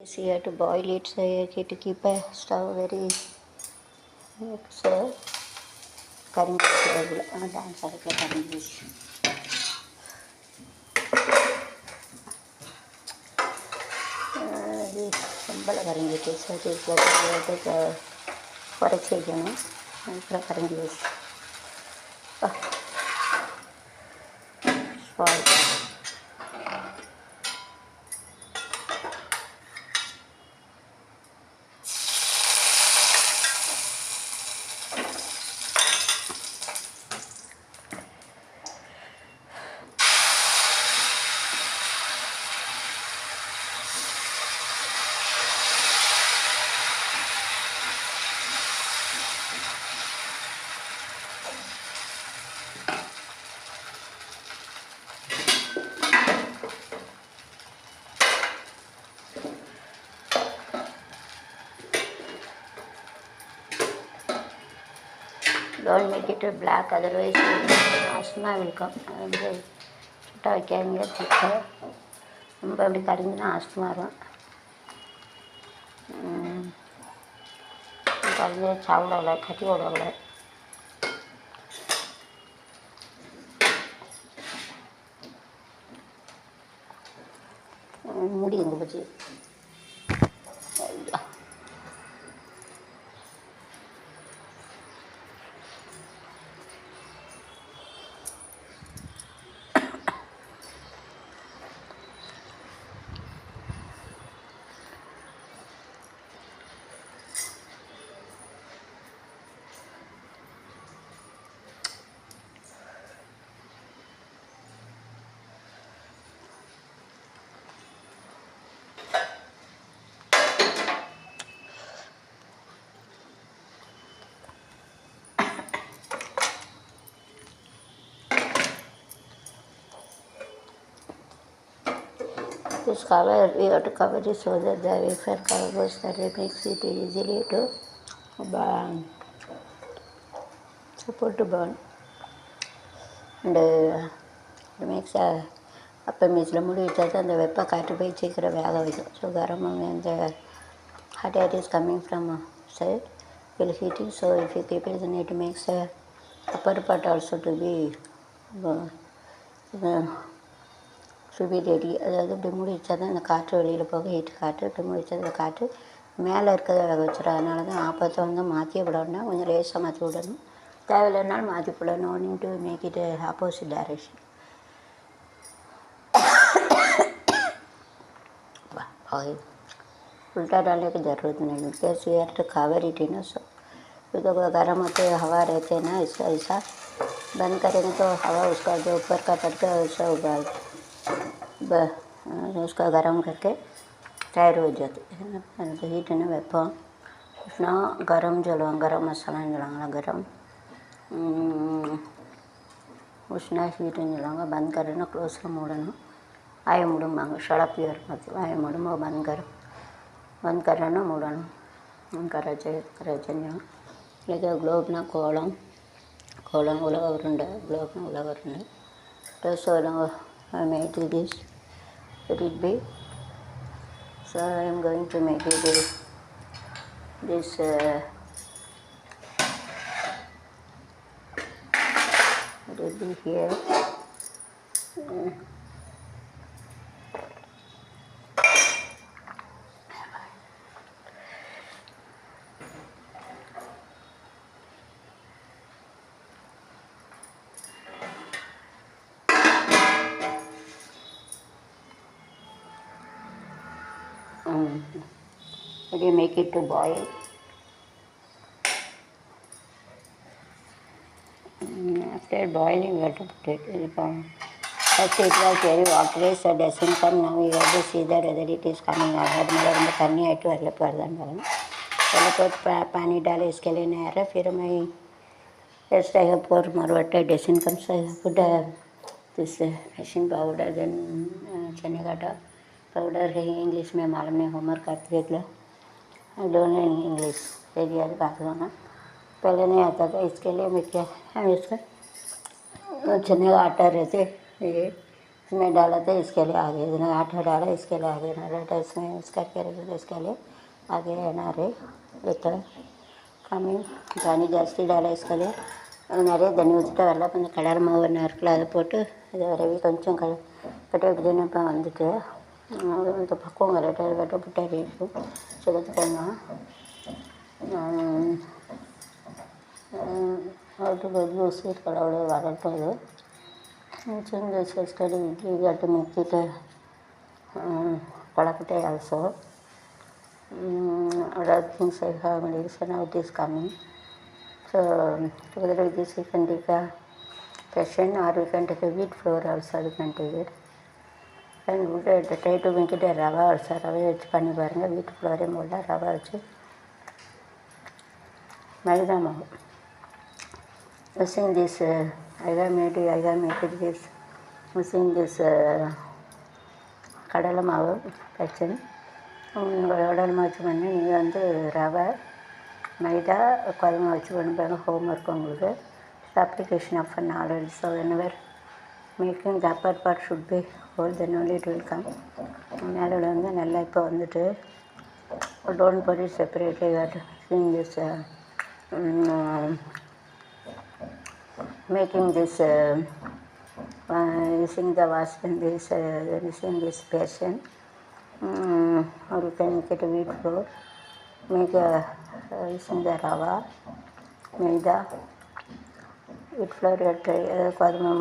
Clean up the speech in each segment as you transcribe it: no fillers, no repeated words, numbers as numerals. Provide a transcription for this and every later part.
So you have to boil it, so you have to keep a stove very so current dance current use. Simple current it is, so it is better for a chicken, current use. Spoil. Don't make it black, otherwise asthma will come. சுட்ட வைக்காதீங்க திட்ட ரொம்ப அப்படி கரிஞ்சுன்னா asthma வரும். கரிஞ்சு சாப்பிடல கட்டி விடக்கூடாது. முடி எங்கே போச்சு? This cover, we have to cover it so that the wafer cover goes, that it makes it easily to burn, support to burn, and it makes அப்போ மீச்சில் மூடி வச்சா தான் அந்த வெப்ப காற்று போய் சீக்கிரம் வேக வைக்கும். ஸோ கரமும் அந்த hot air is coming from side will heat it. So if you keep it, then it makes upper part also to be ready. அதாவது இப்படி மூடி வச்சா தான் அந்த காற்று வெளியில் போக ஹீட் காற்று, இப்படி மூடி வச்சா அந்த காற்று மேலே இருக்கிறத வேக வச்சிடும். அதனால தான் ஆப்பத்தை வந்து மாற்றி விடணும்னா கொஞ்சம் லேசாக மாற்றி விடணும், தேவையில்லைனாலும் மாற்றி போடணும். ஒன்றும் to make it opposite direction. उल्टा डालने की ज़रूरत नहीं, because we have to cover it in so. तो गर्म होते हवा रहते हैं ना, इसका ऐसा बंद करेंगे तो हवा उसका जो ऊपर का पड़ता है वैसा उबाल उसका गर्म करके तैयार हो जाती है. तो हीट है ना वेपम उष्णा गरम जलवा गरम मसाला जलाना गरम उष्णा हीट जलाऊंगा. बंद करना, क्लोज का मोड़ना, आए मुड़म मांगो शड़ा प्योर मतलब आए मुड़म वो बंद करना मुड़ना கரைச்சேன். இது குலோப்னா கோலம் உலக உருண்டை, குலோப்னா உலக உருண்டை. So I made this, let it be. So I am going to make it this let it be here. Let you make it to boil. After boiling, we have to put it. First it was very watery, so it doesn't come. Now we have to see that whether it is coming out. मेरा रंग पानी है तो अलग पर्दान डालना. पहले तो पानी डाले इसके लिए नहीं आ रहा. फिर मैं first I have pour more water. Doesn't come, so I have put this machine powder, then चने का आटा पाउडर है इंग्लिश में मालूम नहीं, होमवर्क करते देख लो. आई डोंट नो इंग्लिश, तेरी याद बात होना पहले नहीं आता था. इसके लिए मैं क्या हम इसका चने का आटा रहते ये इसमें डाला था, इसके लिए आगे इतना आटा डाला, इसके लिए आगे ना डाटा इसमें यूज़ करके रखे थे, इसके लिए आगे ಏನಾರೆ ಇತ್ತು ಕಮ್ಮಿ தண்ணி ஜாஸ்தி डाला इसके लिए நிறைய தண்ணி ஊற்றிட்டு வரல கொஞ்சம் கடலை மாவு இருக்குல்ல அதை போட்டு அதை ரவி கொஞ்சம் கட்ட விட்டுனப்போ வந்துட்டு இந்த பக்குவம் கரெக்டாக கட்டப்பட்டு இருக்கும் செலுத்துக்கோங்க. அது யூஸ் கடவுளே வரட்டும். இது சின்ன study cut முக்கிட்டு Palakate also. Other things I have medicine out is coming. So together with this we can take a passion or we can take a wheat flour also we can take it. And we try to make it a rava also. Rava வச்சு பண்ணி பாருங்கள். wheat flour போல ரவா வச்சு மைதா மாவு. Using this I have made this using this கடலை மாவு பிரச்சனை கடலை மாவு வச்சு பண்ணி நீங்கள் வந்து ரவை மைதா கோதுமை வச்சு பண்ணுறாங்க. ஹோம் ஒர்க் உங்களுக்கு application of knowledge. So whenever making the upper part should be whole then only it will come. மேலே வந்து நல்லா இப்போ வந்துட்டு don't put it separately. You are seeing this making this using the wash in this using this basin or you can make it a wheat flour, make using the rava maida wheat flour கோதுமை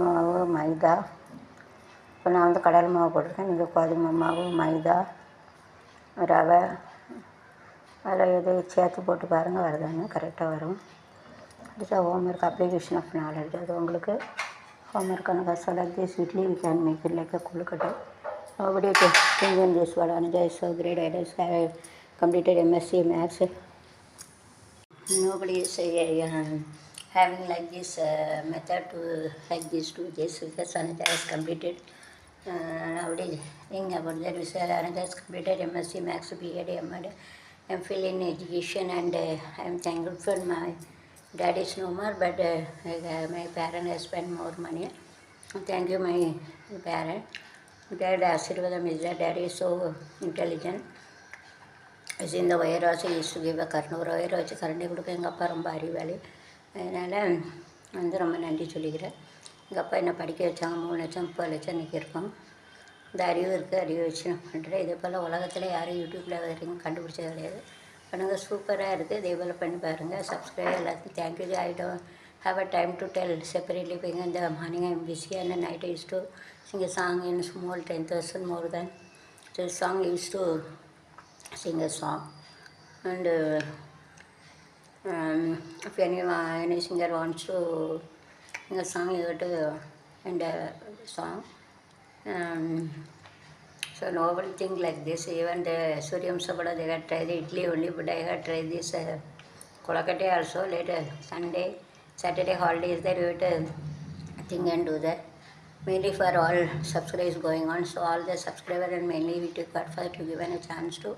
மாவு மைதா. இப்போ நான் வந்து கடலை மாவு போட்டிருக்கேன். நீங்கள் கோதுமை மாவு மைதா ரவை அதில் எது சேர்த்து போட்டு பாருங்கள் வருதான்னு கரெக்டாக வரும். அடுத்த ஹோம்ஒர்க் அப்ளிகேஷன் ஆஃப் நாலேஜ். அது உங்களுக்கு ஹோம்ஒர்க் கணக்காக select this idli we can make it like a kozhukattai. Nobody can think in this world. Anuja is so great. I just have completed MSc Maths. Nobody is having like this method to like this to this because Anuja has completed. Nobody think about that. We said Anuja has completed MSc Maths, BEd, MAd, MPhil in education, and I am thankful for my dad is no more, but my parent has spent more money. Thank you, my parent. Dad Ashirvadam is that dad is so intelligent. As in the wire also used to give a karnur wire வச்சு கரண்டி கொடுக்க எங்கள் அப்பா ரொம்ப அறிவாளி. அதனால் வந்து ரொம்ப நன்றி சொல்லிக்கிறேன். எங்கள் அப்பா என்னை படிக்க வச்சாங்க. 3 லட்சம் 30 லட்சம் இன்றைக்கி இருக்கும். இந்த அறிவு இருக்குது, அறிவு வச்சு நான் பண்ணுறேன். இதே போல் உலகத்தில் யாரும் யூடியூப்பில் வரைக்கும் கண்டுபிடிச்சது கிடையாது. பண்ணுங்கள், சூப்பராக இருக்குது. இதே போல் பண்ணி பாருங்கள். சப்ஸ்கிரைப் எல்லாத்தையும் thank you. I don't have a time to tell separately because in the morning I am busy and the night I used to sing a song in small 10,000 more than the song I used to sing a song. And if any singer wants to sing a song, you have to end a song. So nobody think like this. Even the Suryam Sabada, they got tried the idli only, but I got tried this kolakate also. Later Saturday holiday is there, you have to think and do that. Mainly for all subscribers going on. So all the subscribers and mainly we took part for to given a chance to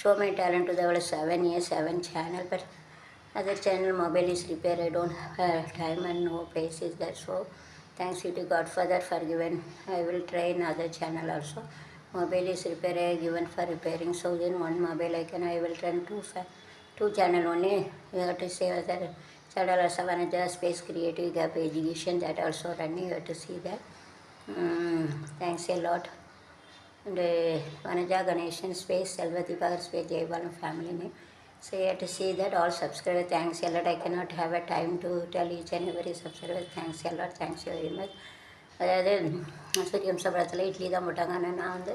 show my talent to the 7 years 7 channel. But other channel mobile is repair. I don't have time and no place is there. So thanks you to Godfather for giving. I will try another channel also. Mobile is repair. I given for repairing. So then one mobile I will run two channel only. You have to say other channel also Anuja Space Creative Gap Education, that also running. You have to see that. Thanks a lot. And Anuja Ganeshan Space Selvati Pagar Space Jaibalam family name. So you have to see that. All subscribers, thanks a lot. I cannot have a time to tell each and every subscriber thanks a lot. Thanks you very much. அதாவது சூரியம் சபடத்தில் இட்லி தான் போட்டாங்க. ஆனால் நான் வந்து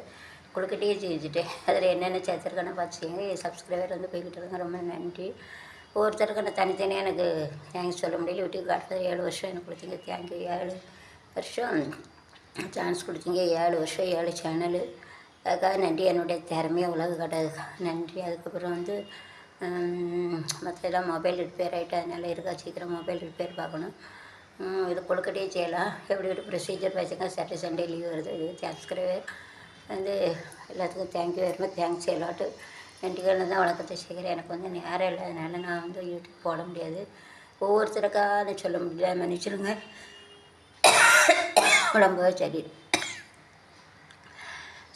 கொழுக்கட்டையே செஞ்சுட்டேன். அதில் என்னென்ன சேர்த்துருக்கேன்னு பார்த்துச்சிங்க. Subscriber வந்து போய்கிட்டு இருங்க. ரொம்ப நன்றி. ஒவ்வொருத்தருக்கு நான் தனித்தனியாக எனக்கு தேங்க்ஸ் சொல்ல முடியல. யூடியூப் காட்டுறது 7 வருஷம் எனக்கு கொடுத்தீங்க. தேங்க்யூ. 7 வருஷம் சான்ஸ் கொடுத்தீங்க. 7 வருஷம் 7 சேனலு. அதுக்காக நன்றி. என்னுடைய திறமையை உலக காட்டுறதுக்காக நன்றி. அதுக்கப்புறம் வந்து மற்ற எல்லாம் மொபைல் ரிப்பேர் ஆகிட்டு அதனால இருக்கா சீக்கிரம் மொபைல் ரிப்பேர் பார்க்கணும். இது கொழுக்கட்டையே செய்யலாம். எப்படி ஒரு ப்ரொசீஜர் வச்சுங்க. சாட்டர்டே சண்டே லீவ் வருது. இது சப்ஸ்கிரைபர் வந்து எல்லாத்துக்கும் தேங்க்யூ வெரி மச். தேங்க்ஸ் எல்லாட்டு நன்றிகள் தான் வழக்கத்தை செய்கிறேன். எனக்கு வந்து நேரம் இல்லாதனால நான் வந்து யூடியூப் போட முடியாது. ஒவ்வொருத்தருக்காக சொல்ல முடியல, மன்னிச்சிடுங்க. உடம்பு சரி.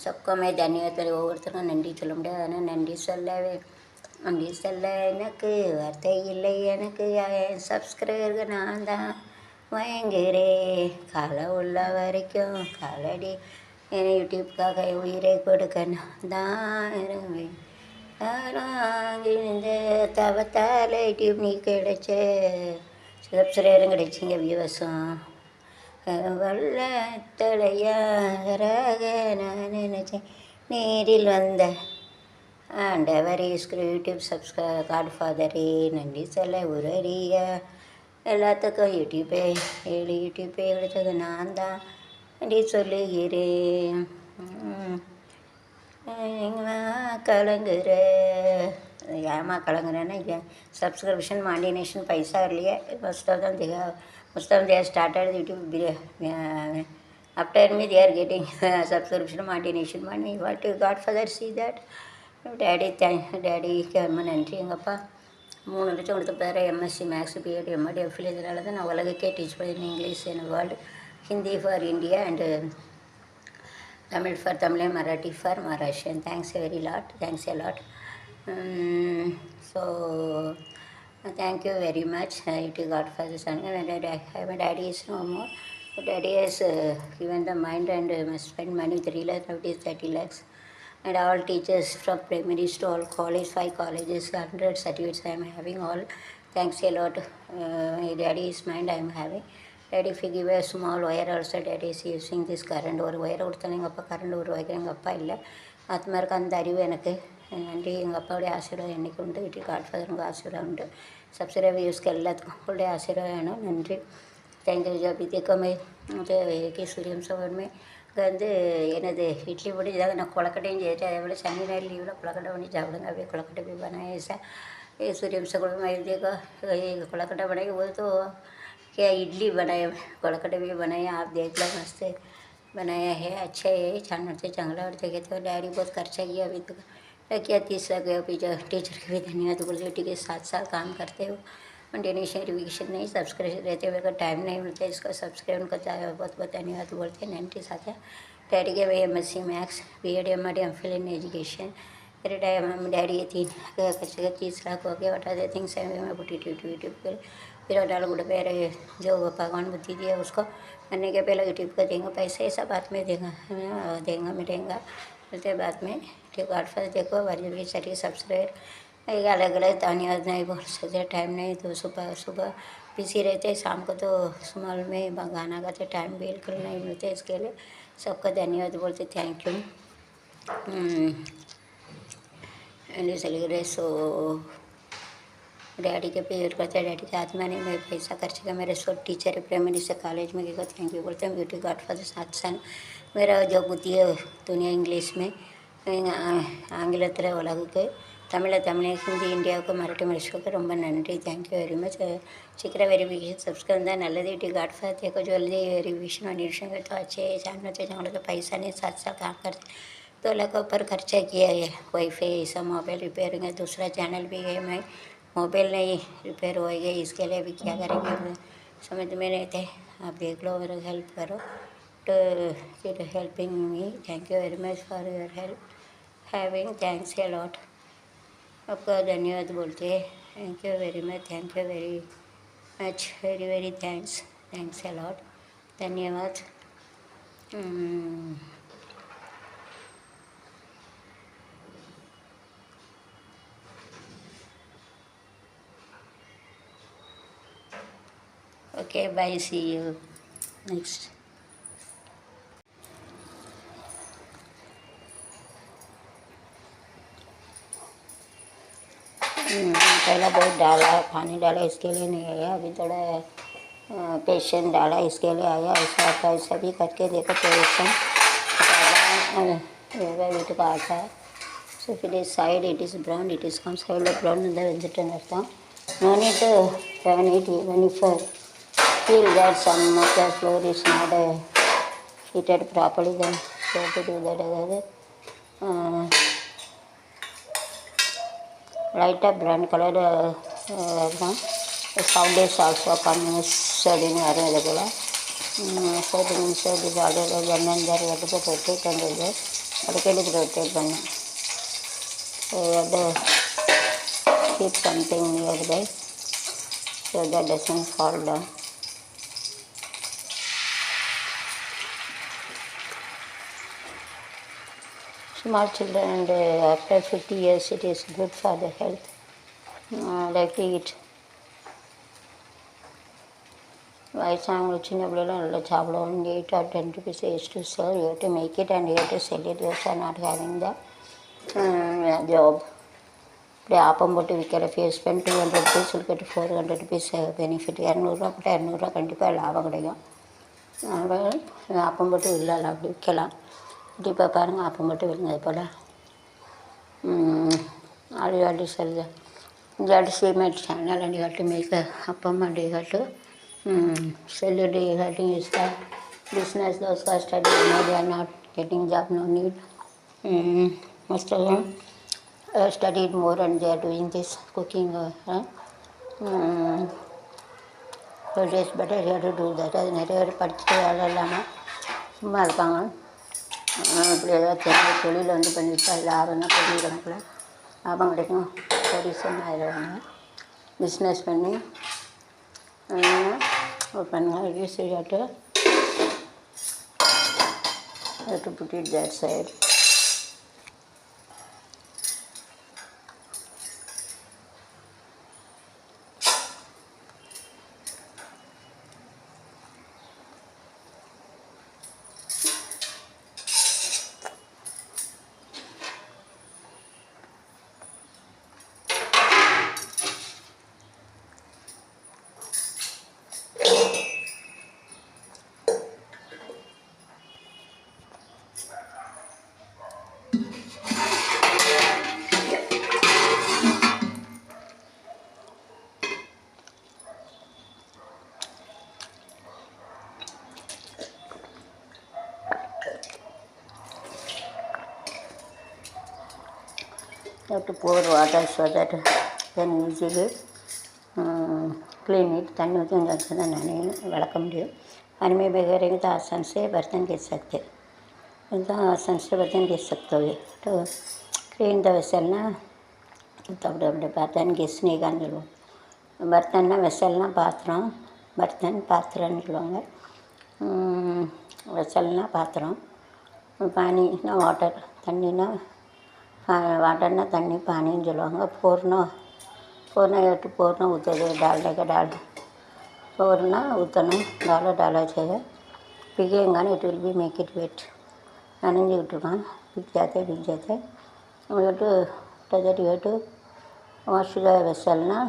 सबको मैं धन्यवाद ஒவ்வொருத்தருக்கும் நன்றி சொல்ல முடியாது. ஆனால் நன்றி சொல்ல எனக்கு வார்த்தை இல்லை. எனக்கு சப்ஸ்கிரைபருக்கு நான் தான் வாங்குகிறேன். காலை உள்ள வரைக்கும் காலடி என் யூடியூப்காக உயிரை கொடுக்க நான் தான் இருவேன். இந்த தவத்தால் யூடியூப் நீ கிடைச்ச சப்ஸ்கிரைபரும் கிடைச்சிங்க, வியூவர்ஸும் வல்ல தலையாராக நான் நினச்சேன். நேரில் வந்த ஆண்டவர் யூடியூப் காட் ஃபாதரே நன்றி சொல்ல உரறிய எல்லாத்துக்கும் யூடியூப்பே கிடைச்சது நான் தான் நன்றி சொல்லுகிறேன். கலங்குற ஏமா கலங்குறேன்னா சப்ஸ்கிரிப்ஷன் மாண்டினேஷன் पैसा लिए most of them they have started YouTube after me they are getting subscription மாண்டினேஷன் money. What you got for that? See that daddy ரொம்ப நன்றி. எங்கள் அப்பா 3 லட்சம் கொடுத்துருப்பாரு. MSc maths BEd MEd FL. இதனால தான் நான் உலகக்கே டீச் பண்ணியிருந்தேன். English in world, Hindi for India and Tamil for Tamil, Marathi for Maharashtrian. Thanks a lot. So thank you very much. To God for this. My daddy is no more. Daddy has given the mind and must spend money 3 lakhs, 30 lakhs. And all teachers from primary to all college, 5 colleges, 100 certificates I am having all. Thanks a lot. My daddy's mind I am having. Daddy, if you give a small wire also, daddy is using this current. ஒரு ஒயரை கொடுத்தாலும் எங்கள் அப்பா current ஒரு வைக்கிற எங்கள் அப்பா இல்லை. ஆத்மா இருக்க அந்த அறிவு எனக்கு நன்றி. எங்கள் அப்பாவுடைய ஆசீர்வாதம் என்றைக்கு உண்டு. வீட்டுக்கு காட்ஃபாதருங்க ஆசீர்வாதம் உண்டு. சப்ஸ்கிரைபர் யூஸ்க்கு எல்லாத்துக்கும் உங்களுடைய ஆசீர்வாதம் வேணும். நன்றி. தேங்க்யூ. ஜபி தேக்கமே கே சூரியம் சோர்மே இங்கே வந்து எனது இட்லி பொடி இதாக நான் கொலக்கட்டையும் செய்யிட்டு அதே போல் சனி ஞாயிறு லீவில் கொலக்கட்டை பண்ணி சாப்பிடுங்க. அப்படியே கொலக்கட்டை போய் बनाए ऐसा ये सूर्यम से मैं देखो कोलकाता बनाएगी वो तो क्या इडली बनाए कोलकाता भी बनाए. आप देख लो मस्त बनाया है. अच्छा है छान से चांगला और देखे तो डैडी बहुत खर्चा किया अभी तक क्या 30 लाख गया. टीचर के भी धन्यवाद बोलते हो. ठीक है 7 साल काम करते हो. डोनेशन रिविक्शन नहीं सब्सक्राइब रहते हुए का टाइम नहीं मिलता. इसको सब्सक्राइब उनका बहुत बहुत धन्यवाद बोलते हैं. नंटी साथ है डैडी के भाई MSc maths BEd MD MPhil in education. मेरे डैडी ये 30 लाख हो गया. बता दे थिंग्स मैं पुटी यूट्यूब पर फिर डाल गुड पे जो भगवान बुद्धि दिया उसको करने के पहले यूट्यूब का देंगे पैसे. ऐसा बात में देंगे मिलेगा बोलते बाद में. ठीक वाटफास्ट देखो वर्जन सटी सब्सक्राइब अलग अलग धन्यवाद नहीं बोल सकते. टाइम नहीं तो सुबह बिजी रहते. शाम को तो स्मॉल में गाना गाते टाइम बिल्कुल नहीं मिलते. इसके लिए सबका धन्यवाद बोलते. Thank you. चलिए सो डैडी के पेड़ करते डैडी के आत्मा ने मैं पैसा खर्च किया. मेरे सब टीचर है प्राइमरी से कॉलेज में गए. थैंक यू बोलते हैं. ब्यूटी गार्ड फॉर द 7 साल मेरा जो बुद्धि है दुनिया इंग्लिश में ஆங்கிலத்தில் உலகுக்கு தமிழ் ஹிந்தி இந்தியாவுக்கு மராட்டி மலேசியாவுக்கு ரொம்ப நன்றி. Thank you very much. शीघ्र वेरिफिकेशन सब्सक्राइब नल्लदी यूटी गार्ड फॉर देखो जल्दी वेरिफिकेशन वनिफिकेशन तो अच्छे जानना चाहिए. तो पैसा नहीं 7 साल काम करते 2 लाख ऊपर खर्चा किया है. वाईफाई ऐसा मोबाइल रिपेयरिंग है. दूसरा चैनल भी है. मैं मोबाइल नहीं रिपेयर हो गई. इसके लिए भी क्या करेंगे समझ में नहीं थे. आप देख लो और हेल्प करो. तो helping me. Thank you very much for your help having. Thanks a lot. आपका धन्यवाद बोलते हैं. Thank you very much. Thank you very much. Very thanks. Thanks a lot. धन्यवाद. Okay, bye. See you next. पहला बहुत डाला पानी डाला इसके लिए नहीं आया. अभी थोड़ा पेशेंट डाला इसके लिए आया. ऐसा भी करके देखो पेशेंट वीट का आता है. So if it is side it is brown, it is comes side of brown in the vegetarian अर्थात no need to turn it even if feel that some of the floor is not heated properly. Then so to do that light up brown color sound is also coming studying available. setting inside is already done and there we have to rotate and this ಅದಕ್ಕೆ rotate பண்ணு. So we have to keep something nearby so that doesn't fall down. Small children and after 50 years it is good for the health. Like to eat. வயசானவங்க சின்ன பிள்ளைலாம் நல்லா சாப்பிடுவோம். 8 or 10 rupees is to sell. You have to make it and you have to sell it. Those are not having the job. இப்படி ஆப்பம் போட்டு விற்கிற ஃபேஸ் spend 200 rupees will get 400 rupees benefit. 200 போட்டால் 200 கண்டிப்பாக லாபம் கிடைக்கும். அதனால் ஆப்பம் போட்டு விடலாம், அப்படி விற்கலாம். இப்போ பாருங்கள் ஆப்பம் போட்டு விடுங்க. அது போல் all you have to sell the you have to see my channel and you have to make a appam and you have to sell it. You have to use the business. Those who are studying, no, they are not getting job, no need. Most of them studied more and they are doing this cooking. So it is better you have to do that. அது நிறைய பேர் படிச்சுட்டு வேலை இல்லாமல் சும்மா இருப்பாங்க. இப்படி ஏதாவது தொழில் வந்து பண்ணிவிட்டா லாபம்னா பெரிய கணக்கில் லாபம் கிடைக்கும். கோடீஸ்வரன் ஆயிடுவாங்க. பிஸ்னஸ் பண்ணி பண்ணுங்கள். Use to put it that side. You have to pour water so that then easily clean it. தண்ணி ஊற்றி கொஞ்சம் தான் நனையணும், விளக்க முடியும். हमें बगैर तो आसान से बर्तन घिस सकते, तो आसान से बर्तन घिस सकते हो. तो क्लीन द वेसल ना, तब बर्तन घिसने का नहीं. बर्तन ना वेसल ना पात्रम, बर्तन पात्रम சொல்லுவாங்க. வெசல்னா பாத்திரம், பானினா வாட்டர், தண்ணினா वाटर तन्नी पानी जलवाऊँगा. फोरना फोरना उतरे डालने का डाल फोरना उतना डाला चाहिए. पिगेगा ना, it will be make it wet. ननंजी उठना पिक जाते टू वाश द वेसल ना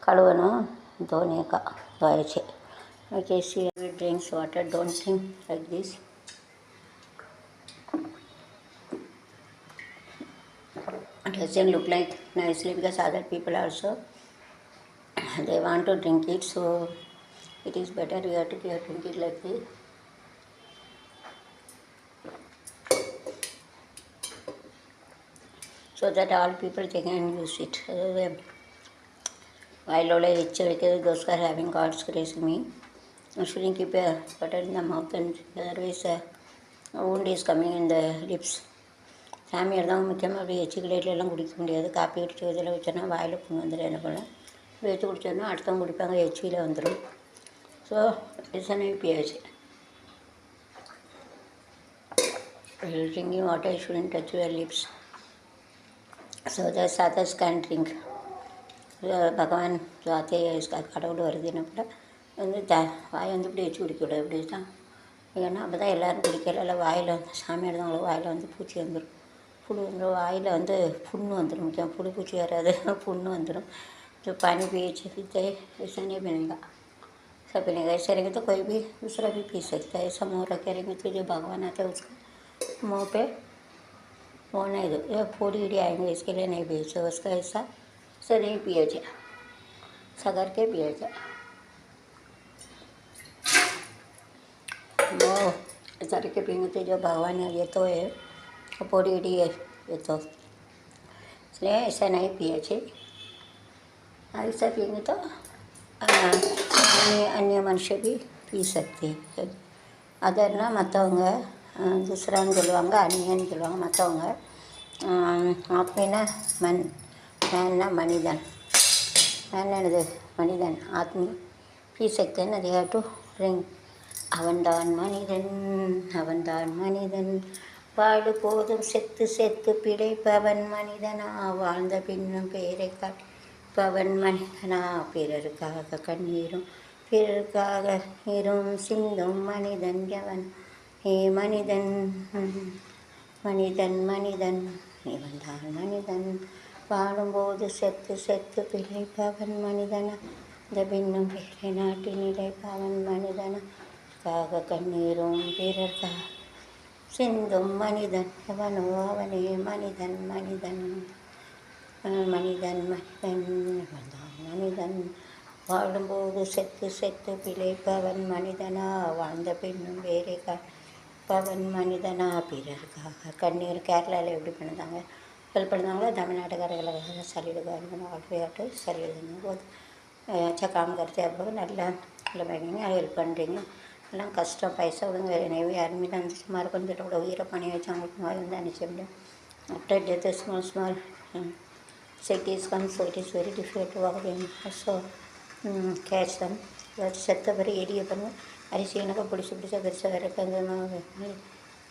कड़वना धोने का धोए छे. Okay, see drinks water. Don't think like this. It doesn't look like nicely because other people also they want to drink it, so it is better you have to drink it like this. So that all people they can use it. While all those who are having God's grace in me, I shouldn't keep a butter in the mouth, and otherwise a wound is coming in the lips. சாமியார் தான் முக்கியமாக அப்படி எச்சு கிளேட்லாம் குடிக்க முடியாது. Copy குடிச்சு இதில் வச்சோன்னா வாயில் புண்ணு வந்துடும். என்ன பண்ண வச்சு குடிச்சோன்னா அடுத்தவங்க குடிப்பாங்க, எச்சியில் வந்துடும். ஸோ ரிசனே பியாச்சு. Drinking water shouldn't touch your lips. So that's others can drink. பகவான் ஜாத்தே கடவுள் வருதுன்னா கூட வந்து வாயை வந்து இப்படி வச்சு குடிக்கக்கூடாது. இப்படி தான், ஏன்னா அப்போ தான் எல்லோரும் குடிக்கல. இல்லை வாயில் வந்து சாமியார் தான் வாயில் வந்து பூச்சி வந்துடும், புழு வந்துடும். வாயில் வந்து புண்ணு வந்துடும். முக்கியம் புழு பூச்சி வராது, புண்ணு வந்துடும். जो पानी पिए पीते ऐसा नहीं बनेगा. सब बनेगा. ऐसे रहेंगे तो कोई भी दूसरा भी पी सकता है. ऐसा मुँह रखे रहेंगे तो जो भगवान आता है उसको मुँह पे वो नहीं दो. ये पूरी इडी आएंगे इसके लिए नहीं पिए. उसका ऐसा से नहीं पिया जाए, ऐसा करके पिया जाए. वो ऐसा करके पिएंगे तो जो भगवान ये तो है पूरी इडी है ये तो, इसलिए ऐसा नहीं पिया चाहिए. ऐसा पिएंगे तो अन्य मनुष्य भी பி சக்தி. அதர்னால் மற்றவங்க, துஸ்ரான்னு சொல்லுவாங்க, அந்நியன்னு சொல்லுவாங்க மற்றவங்க. ஆத்மினா மண், மேன்னா மனிதன், மேன் என்னது மனிதன், ஆத்மி. பி சக்தின்னு அது ஹேவ் டு ரிங். அவன்தான் மனிதன், அவன்தான் மனிதன், வாடு போதும் செத்து செத்து பிழைப்பவன் மனிதனா, வாழ்ந்த பின்னும் பேரை காப்பவன் மனிதனா, பிறருக்காக கண்ணீரும் பிறருக்காக நீரும் சிந்தும் மனிதன் எவன், ஏ மனிதன், மனிதன் மனிதன், இவன்தான் மனிதன், வாழும்போது செத்து செத்து பிழைப்பவன் மனிதனா, இந்த பின்னும் பேரை நாட்டி நிலைப்பவன் மனிதனா, காக கண்ணீரும் பிறர்க்காக சிந்தும் மனிதன் எவனோ அவனே மனிதன் மனிதன், மனிதன் மனிதன், இவன்தான் மனிதன், வாழும்போது செத்து செத்து பிழைப்பவன் மனிதனா, வாழ்ந்த பின்னும் வேறே காப்பவன் மனிதனா, பிறருக்காக கண்ணீர். கேரளாவில் எப்படி பண்ணுறாங்க, ஹெல்ப் பண்ணுறாங்களோ தமிழ்நாட்டுக்காரர்களுக்காக சரீரக்காரங்க ஆல்வேட்டு சரி எழுதுங்க போது अच्छा काम करते आप लोग நல்லா बैठेंगे हेल्प பண்ணுறீங்க. எல்லாம் கஷ்டம், பைசா விடுங்க. எனவே ஆர்மியில் அந்த சும்மா இருக்கின்ற கூட உயிரை பணி வச்சு அவங்களுக்கு மாதிரி வந்து அனுப்பிச்சு முடியும். After death small cities come, so it is very difficult to walk in. So catch them. செத்த பிறகு எரிய பண்ணி அரிசி எனக்கு பிடிச்சி பெருசாக இறக்குறது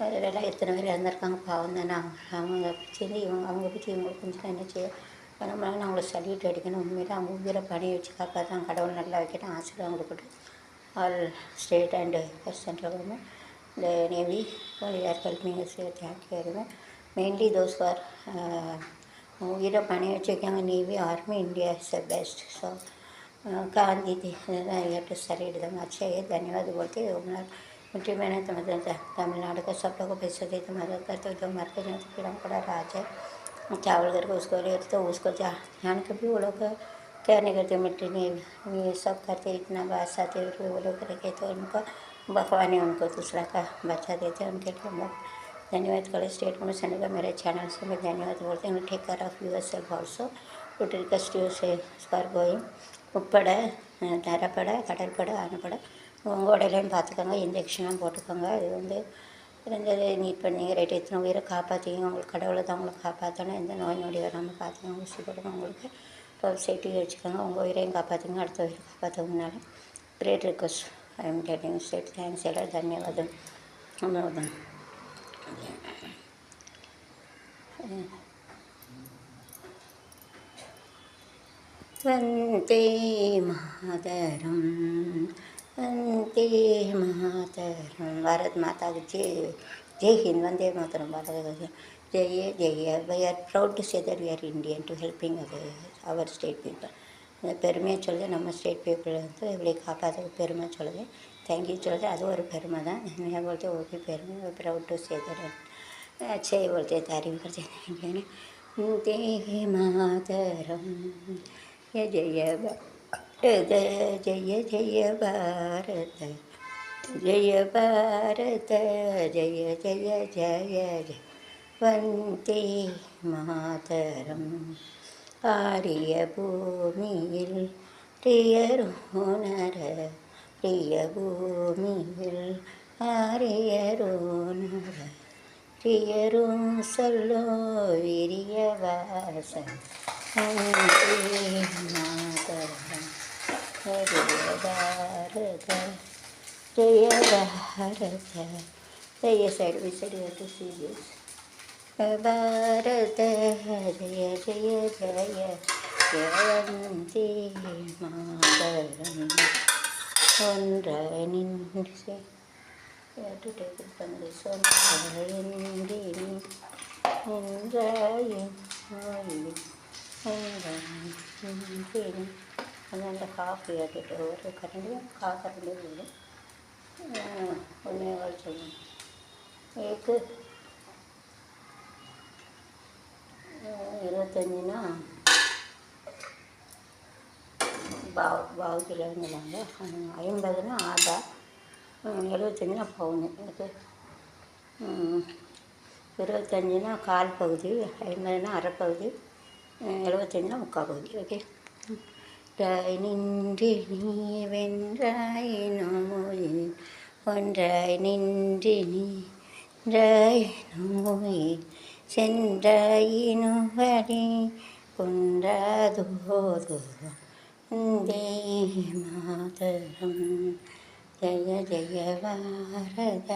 அதெல்லாம் எத்தனை பேர் இறந்துருக்காங்க பாவம் தானே. அவங்க பிடிச்சி அவங்க பிடிச்சி இவங்களுக்கு கொஞ்சம் என்ன செய்யும். நம்மளால அவங்கள சல்யூட் அடிக்கணும். உண்மையில அவங்க உயிரை பணி வச்சு காப்பாற்றாங்க. கடவுள் நல்லா வைக்கட்டும், ஆசீர்வாதம் கொடுக்கட்டும். All state and central government, the Navy, they are helping us. Thank you very much. Mainly those who are உயிரை பணி வச்சுருக்காங்க. Navy, army, India is the best. So Gandhi थी तो शरीर एकदम अच्छा है. धन्यवाद बोलते हैं. मिट्टी मैंने तमिलनाडु का सब लोग को पैसे देते मदद करते जो मर के जाते कीड़ा पड़ा राज है चावल करके उसको लेते तो उसको जान के भी वो लोग क्या नहीं करते. मिट्टी में ये सब करते इतना बात आते वो लोग करके तो उनको भगवान उनको दूसरा का बच्चा देते हैं. उनके लिए हम लोग धन्यवाद करें. स्टेट में सेंटर का मेरे चैनल से मैं धन्यवाद बोलते हैं. Take care of yourself also. To request you से फॉर गोइंग உட்பட தரப்பட கடற்பட ஆனப்பட உங்கள் உடலையும் பார்த்துக்கோங்க. இன்ஜெக்ஷனும் போட்டுக்கோங்க. இது வந்து இருந்தது நீட் பண்ணிங்க ரைட். எத்தனை உயிரை காப்பாற்றிங்க. உங்களுக்கு கடவுளை தான் உங்களை காப்பாற்றணும். எந்த நோய் நொடி வராமல் பார்த்துக்கோங்க. ஊசி போடுங்க. உங்களுக்கு இப்போ சேஃப்டி வச்சுக்கோங்க. உங்கள் உயிரையும் காப்பாற்றுங்க. அடுத்த உயிரை காப்பாற்ற முன்னாலும் great request I am telling state. Thanks எல்லாம் தன்யவாதம். அவ்வளோதான். वन्दे मातरम, वन्दे मातरम. भारत माता की जय. जय हिंद. वन्दे मातरम. भारत जय जय. We are proud to say that we are Indian to helping our state people. பெருமையாக சொல்லுது. நம்ம ஸ்டேட் பீப்புள் வந்து இப்படி காப்பாற்றுக்கு பெருமை சொல்லுது. தேங்க்யூ சொல்லுது. அது ஒரு பெருமை தான். என்ன बोलते वो भी பெருமை. ப்ரௌட் டு சே दैट अच्छे बोलते तारीफ करते हैं. वन्दे मातरम. जय जय भारत, जय जय भारत, जय भारत, जय जय जय जय. वन्दे मातरम. ஆரிய பூமியில் பிரியருணர, பிரிய பூமியில் ஆரியருணர, பிரியரும் சொல்லோ விரிய வாசம். वन्दे मातरम. जय भारत, जय भारत. जय side by side you have to see this. Bharat जय जय जय जय. वन्दे मातरम. ஒன்றினின்றே you have to take it from this one. அந்த காஃபி ஆட்டிட்டு ஒரு கரண்டியும் கரண்டியும் விடும். ஒன்றே கால் சொல்லணும். ஏக்கு 25னா பாவு கிலோங்கிறாங்க. 50னா ஆதா, 75னா பவுனு. எனக்கு 25னா கால் பகுதி, 50னா அரை பகுதி, 75னா முக்கால் பகுதி. ஓகே. ஒன்றாய் நின்று நீ வென்றாய் நோயின் ஒன்றாய் நின்று நீன்றாய் நோயின் சென்றாயினும் வழி குன்றாதோது வந்தே மாதரம். ஜய ஜய பாரத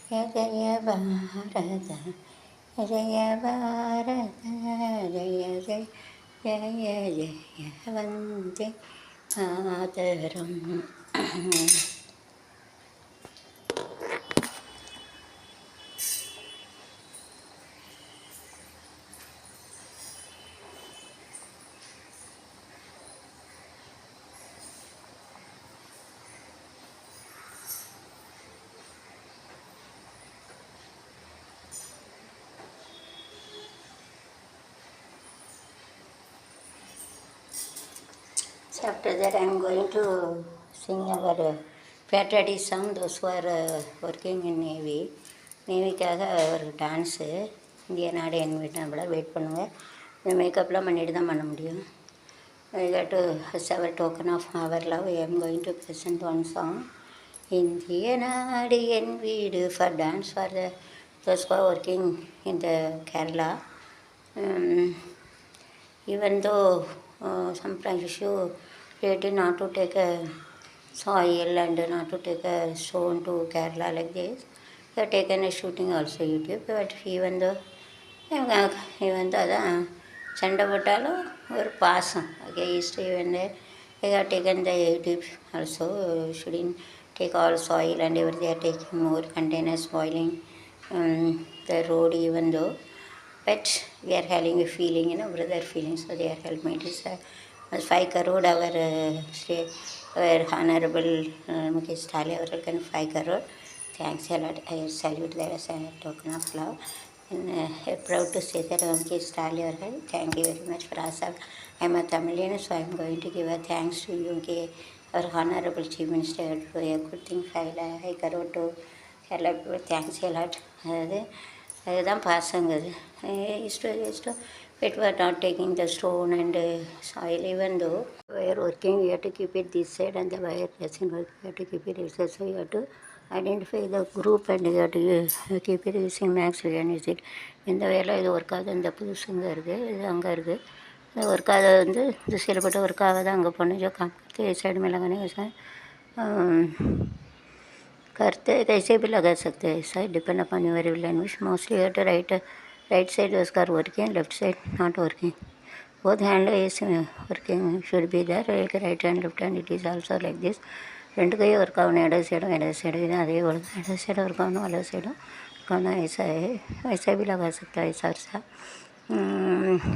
ஜய பாரத ஜய பாரத ஜய ஜய ஜய ஜய Vande Mataram. So after that I am going to sing our patriotic song. Those who are working in Navy, நேவிக்காக ஒரு டான்ஸு இந்திய நாடு என் வீட்டு நம்மளாம் வெயிட் பண்ணுங்கள். இந்த மேக்கப்லாம் பண்ணிட்டு தான் பண்ண முடியும். I got to as our token of our love I am going to present one song. இந்திய நாடு என் வீடு for dance for the those who are working in the Kerala. Even though sometimes issue related not to take a soil and not to take a stone to Kerala like this. They have taken a shooting also YouTube. But even though அதான் சண்டை போட்டாலும் ஒரு பாசம் against even they have taken the YouTube also. Shouldn't take all soil and everything. They are taking more containers spoiling the road even though. But we are having a feeling, brother feeling, so they are helping me. It is 5 crore our Honorable Mukesh Thali can 5 crore. Thanks a lot. I salute that as a token of love. And proud to say that Mukesh Thali, thank you very much for us. I am a Tamilian, so I am going to give a thanks to you, our Honorable Chief Minister, for a good thing. 5 crore to Kerala people. Thanks a lot. அதுதான் பாசங்கிறது. இஷ்டம் it were not taking the stone and soil even though we are working we have to keep it this side and the wire doesn't work we have to keep it this side, so you have to identify the group and you have to keep it using max it. இந்த வேலை இது work ஆகுது இந்த புதுசுங்க இருக்குது இது அங்கே இருக்குது இந்த ஒர்க் ஆகுது வந்து இது செயல்பட்டு ஒர்க் ஆகாது அங்கே போனோம் காமிக்கிறது சைடு மேலே கணக்கு करते कैसे भी लगा सकते हैं ऐसा depend upon your language. Mostly you have to right side was car working, left side not working. Both hand is working should be there. Right hand left hand it is also like this. ரெண்டு கை work ஆகணும் இடது side இது அதே போல் இடது side work ஆகணும் வலது சைடும் work ஆகணும். ऐसा भी लगा सकता है ऐसा ऐसा.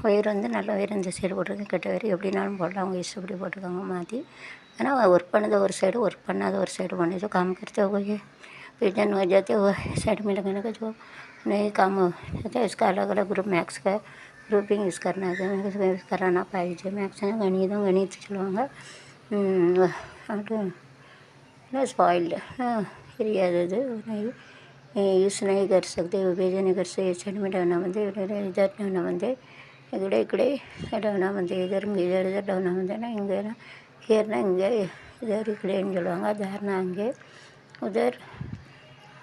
ஒயர் வந்து நல்ல ஒயர் இந்த சைடு போட்டிருக்கேன் கெட்ட ஒயர் எப்படினாலும் போடலாம் அவங்க இஷ்டப்படி போட்டிருக்காங்க மாற்றி. ஆனால் ஒர்க் பண்ணது ஒரு சைடு ஒர்க் பண்ணாத ஒரு साइड बने जो काम करते हो गए रिटर्न हो जाते हो साइड में लगाने का जो नहीं काम होता है इसका अलग अलग ग्रुप मैथ्स का ग्रुपिंग यूज़ करना है कराना पाहिजे. मैथ्स गणित சொல்லுவாங்க. स्पॉइल्ड एरिया यूज़ नहीं कर सकते विभेजन नहीं कर सकते साइड में डालना बनते इधर डालना बनते इकडे डालना बनते इधर डालना बनते ना हिंगे ना ஏர்னா இங்கே இதர் இக்கடேன்னு சொல்லுவாங்க தார்னா அங்கே உதர்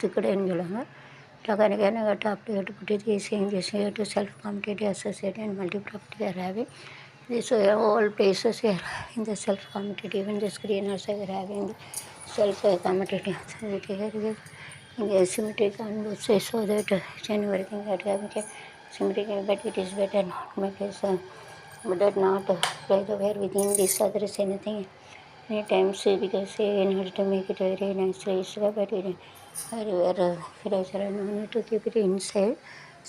திக்கடேன்னு சொல்லுவாங்க. டக்கானிக்கான top to put it using this here to self-competitive associated and multi-property are having this all places here in the self-competitive in the screen also we are having the self-competitive authority here in the symmetric on both sides so that each and everything that we have symmetric but it is better not make us but that not by the where within this other is anything many times because in order to make it very nicely but it no need to keep it inside.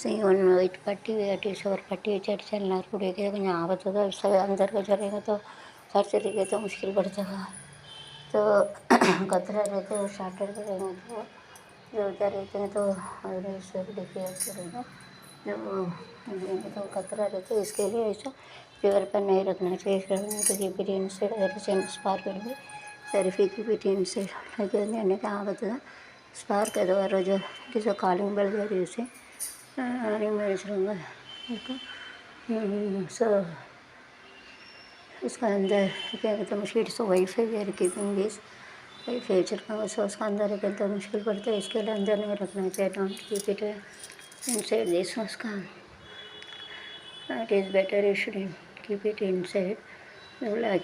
See one white putty we have to show putty चट चलना रुड़े के कुछ आवत होगा सब अंदर का चलेगा तो हर तरीके तो मुश्किल पड़ जाएगा. तो कतरा रहते हैं शार्टर करेंगे तो जो उधर रहते हैं तो सब देखिए करेंगे तो कतरा रहते हैं इसके लिए ऐसा प्योर पर नहीं रखना चाहिए. तो keep it inside other spark will be if you keep it inside like का आवत है स्पार्क है तो जो it is a calling bell they are using ring bells रहूँगा so उसका अंदर क्या कहते हैं मुश्किल से wifi we are keeping this wifi वச்சுருக்காங்க ஸோ उसका अंदर रखना मुश्किल पड़ता है इसके लिए अंदर नहीं रखना चाहिए don't keep it inside this उसका it is better you should keep it inside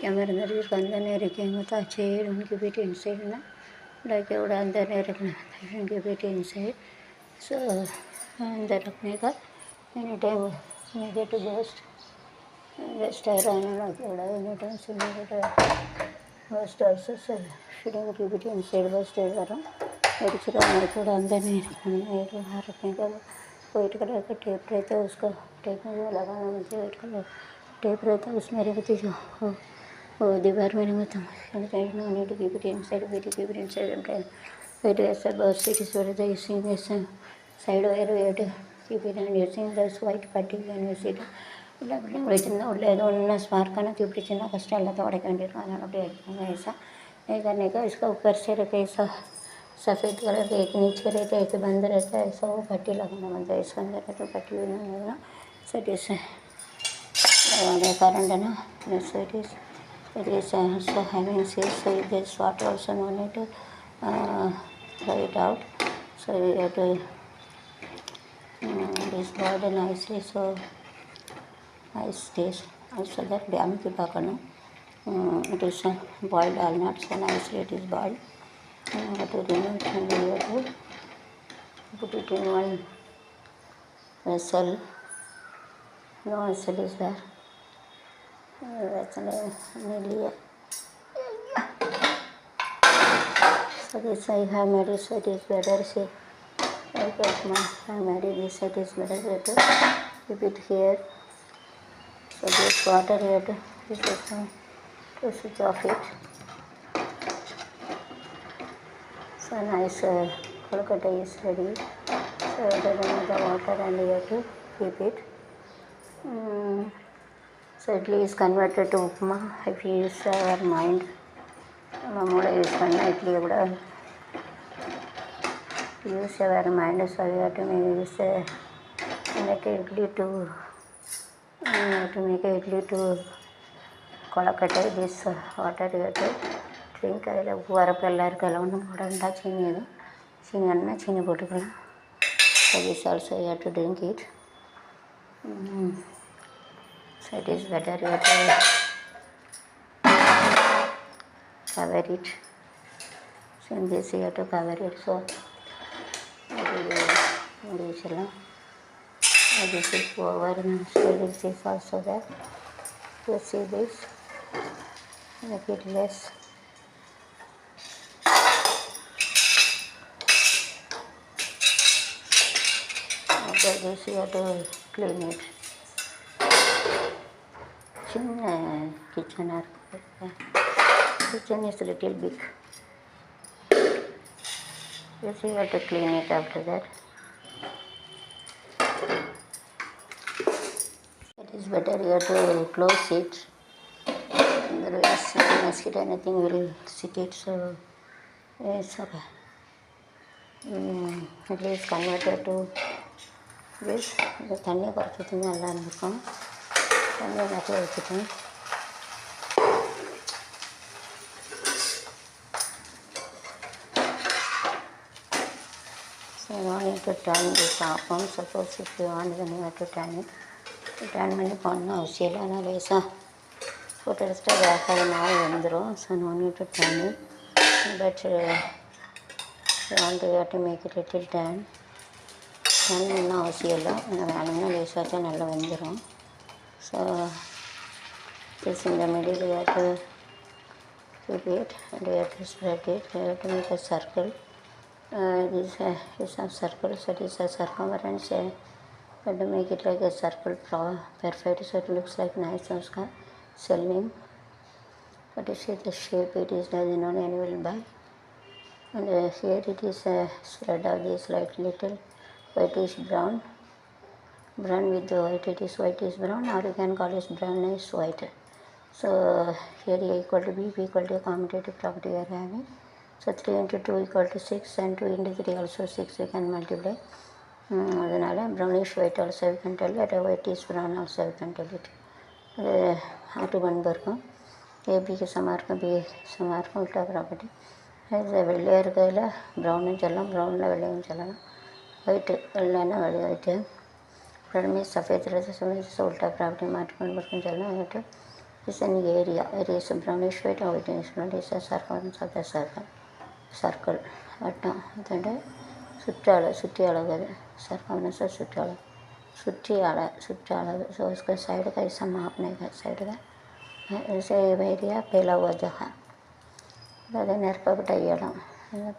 camera अंदर इसका अंदर नहीं रखेंगे तो अच्छे डोंट कीप इट इनसाइड ना लाइक एवढा अंदर नहीं रखना कीप इट इनसाइड सो अंदर रखने का any time negative West Iran like anytime similar West also shouldn't keep it inside West Iran मेडिचरा मेरे को अंदर नहीं रखने का वाइट कलर का टेप रहता है उसका टेप में जो लगाना मुझे वाइट कलर टेप रहता है उसमें रहती जो वो दीवार में नहीं होता no need to keep it inside we to keep it inside it ऐसा बस it is very the using this side wire we have to keep it and using this white putty when you see it இல்லை அப்படி வச்சுருந்தா உள்ள ஏதோ ஒன்று spark तूपिड़ना कष्ट उड़क वेंगे ऐसा नहीं करने का इसका ऊपर से रहता ऐसा सफ़ेद कलर का एक नीचे रहता है एक बंद रहता है ऐसा वो पट्टी लगाना बनता है इसके अंदर तो पट्टी लगाना सो इट इज़ करंट है ना so it is so having said so this water also no need to throw it out so you have to this boiled nicely so nice taste also that dam ki pakano it is boiled or not so nicely it is boiled to remove and we have to put it in one vessel no vessel is there that's nearly so this I have made it so it is better say I have made it this it is better to keep it here so this water here to switch off it so nice kolkata is ready so then the water and you have to keep it so idli is converted to upma if you use our mind நம்மளோட use பண்ணால் இட்லி கூட use our mind so you have to make idli to make idli to kozhukattai this water you have to drink அதில் உப்பு வரப்பு எல்லாம் இருக்குது அதில் ஒன்றும் போடண்டா சீனி எதுவும் சீனி வேணும்னா சீனி போட்டுக்கலாம் so this also you have to drink it so it is better you have to cover it so in this you have to cover it so this is over so this is also there you see this make it less after this you have to clean it சின்ன கிச்சனாக இருக்குது kitchen is a little big yes you have to clean it after that it is better you have to close it otherwise mosquito anything will sit it so it's okay at least converted to this இந்த தண்ணியை குறைச்சிட்டு நல்லா இருந்திருக்கும் தண்ணி எல்லாத்தையும் வச்சுட்டேன் so you need to turn this off suppose if you want then you have to turn it turn பண்ணி போடணும் அவசியம் இல்லை ஆனால் லேசாக போட்டு எடுத்துட்டா வேகாத மாதிரி வந்துடும் so no need to turn it but you want to have to make it little turn பண்ணணும் அவசியம் இல்லை ஆனால் வேணும்னா லேசாக நல்லா வந்துடும் so this in the middle you have to keep it and you have to spread it you have to make a circle this is a circle so it is a circumference you have to make it like a circle perfect so it looks like nice uska selling but you see the shape it is doesn't know anyone will buy and here it is spread out this like little whitish brown with the white it is whitish brown or you can call it brownish white so here A equal to B equal to commutative property we are having so 3 into 2 equal to 6 and 2 into 3 also 6 you can multiply அதனால் brownish white also you can tell it whitish brown also you can tell it அது ஆட்டு பண்பு இருக்கும். ஏபிக்கு சமமாக இருக்கும், B சமமாக இருக்கும், உல்டா property. இது வெள்ளையாக இருக்கிறதுல ப்ரௌனும் சொல்லலாம், ப்ரௌனில் வெள்ளையும் சொல்லலாம். ஒயிட்டு வெள்ளைன்னா ஒயிட்டு. में सफ़ेद रस से उल्टा प्रॉपर्टी मार्टिकल वर्कन चलना है तो इस एन एरिया से ब्रौनिश वाइट और व्हाइट इस सर्कल of the सर्कल வட்டம் அதாண்ட சுற்றி அளவு சர்க்கம்னஸை சுற்றி அளவு ஸோ उसका साइड का ऐसा मापने का साइड का ऐसे एरिया पहला हुआ जगह अरे नेरपपட்ட இடம்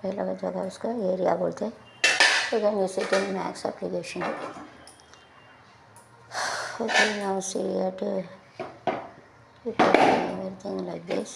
पहला हुआ जगह उसका एरिया बोलते हैं. Again you see in max application. Okay, now see it everything like this.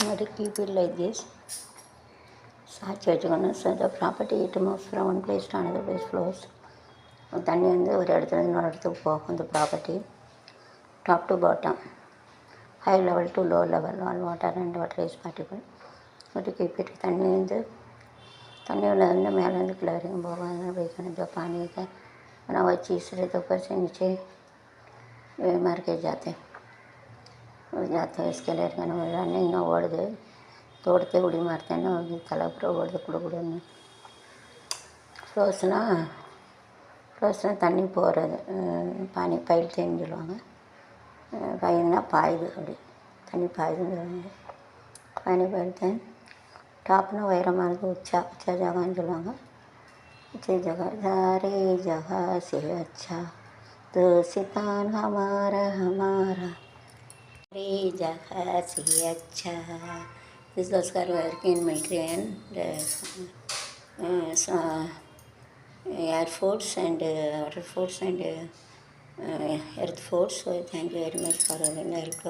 Now to keep it like this. சாய்ச்சி வச்சுக்கணும். So the property it moves from one place to another place flows. தண்ணி வந்து ஒரு இடத்துல இன்னொரு இடத்துக்கு போகும். இந்த property top to bottom, high level to low level, all water and water is portable. ஒரு கீப்பிட்டு தண்ணி உள்ளது மேலேருந்து கீழே வரைக்கும் போகும். அதனால் வைக்கணும். जो पानी का बना हुआ चीज़ रहता है ऊपर से नीचे मार के जाते हैं. इसके लिए रनिंग ना ओढ़ तोड़ते उड़ी मारते हैं ना, तला पूरा ओढ़ कुड़कुड़ன்னு ஃப்ளோஸ்னால் தண்ணி போகிறது. பானி பயில் தேன்னு சொல்லுவாங்க. பயில்னா பாயுது, அப்படி தண்ணி பாயுதுன்னு சொல்லுவாங்க. பானி பயில் தேன். டாப்னா உயரமானது, உச்சா ஜகான்னு சொல்லுவாங்க. உச்ச ஜகா सारे जगह से अच्छा दोस्तान हमारा सारे जगह से अच्छा. This Oscar working in military and air force and water force and earth force. So thank you very much for having the help.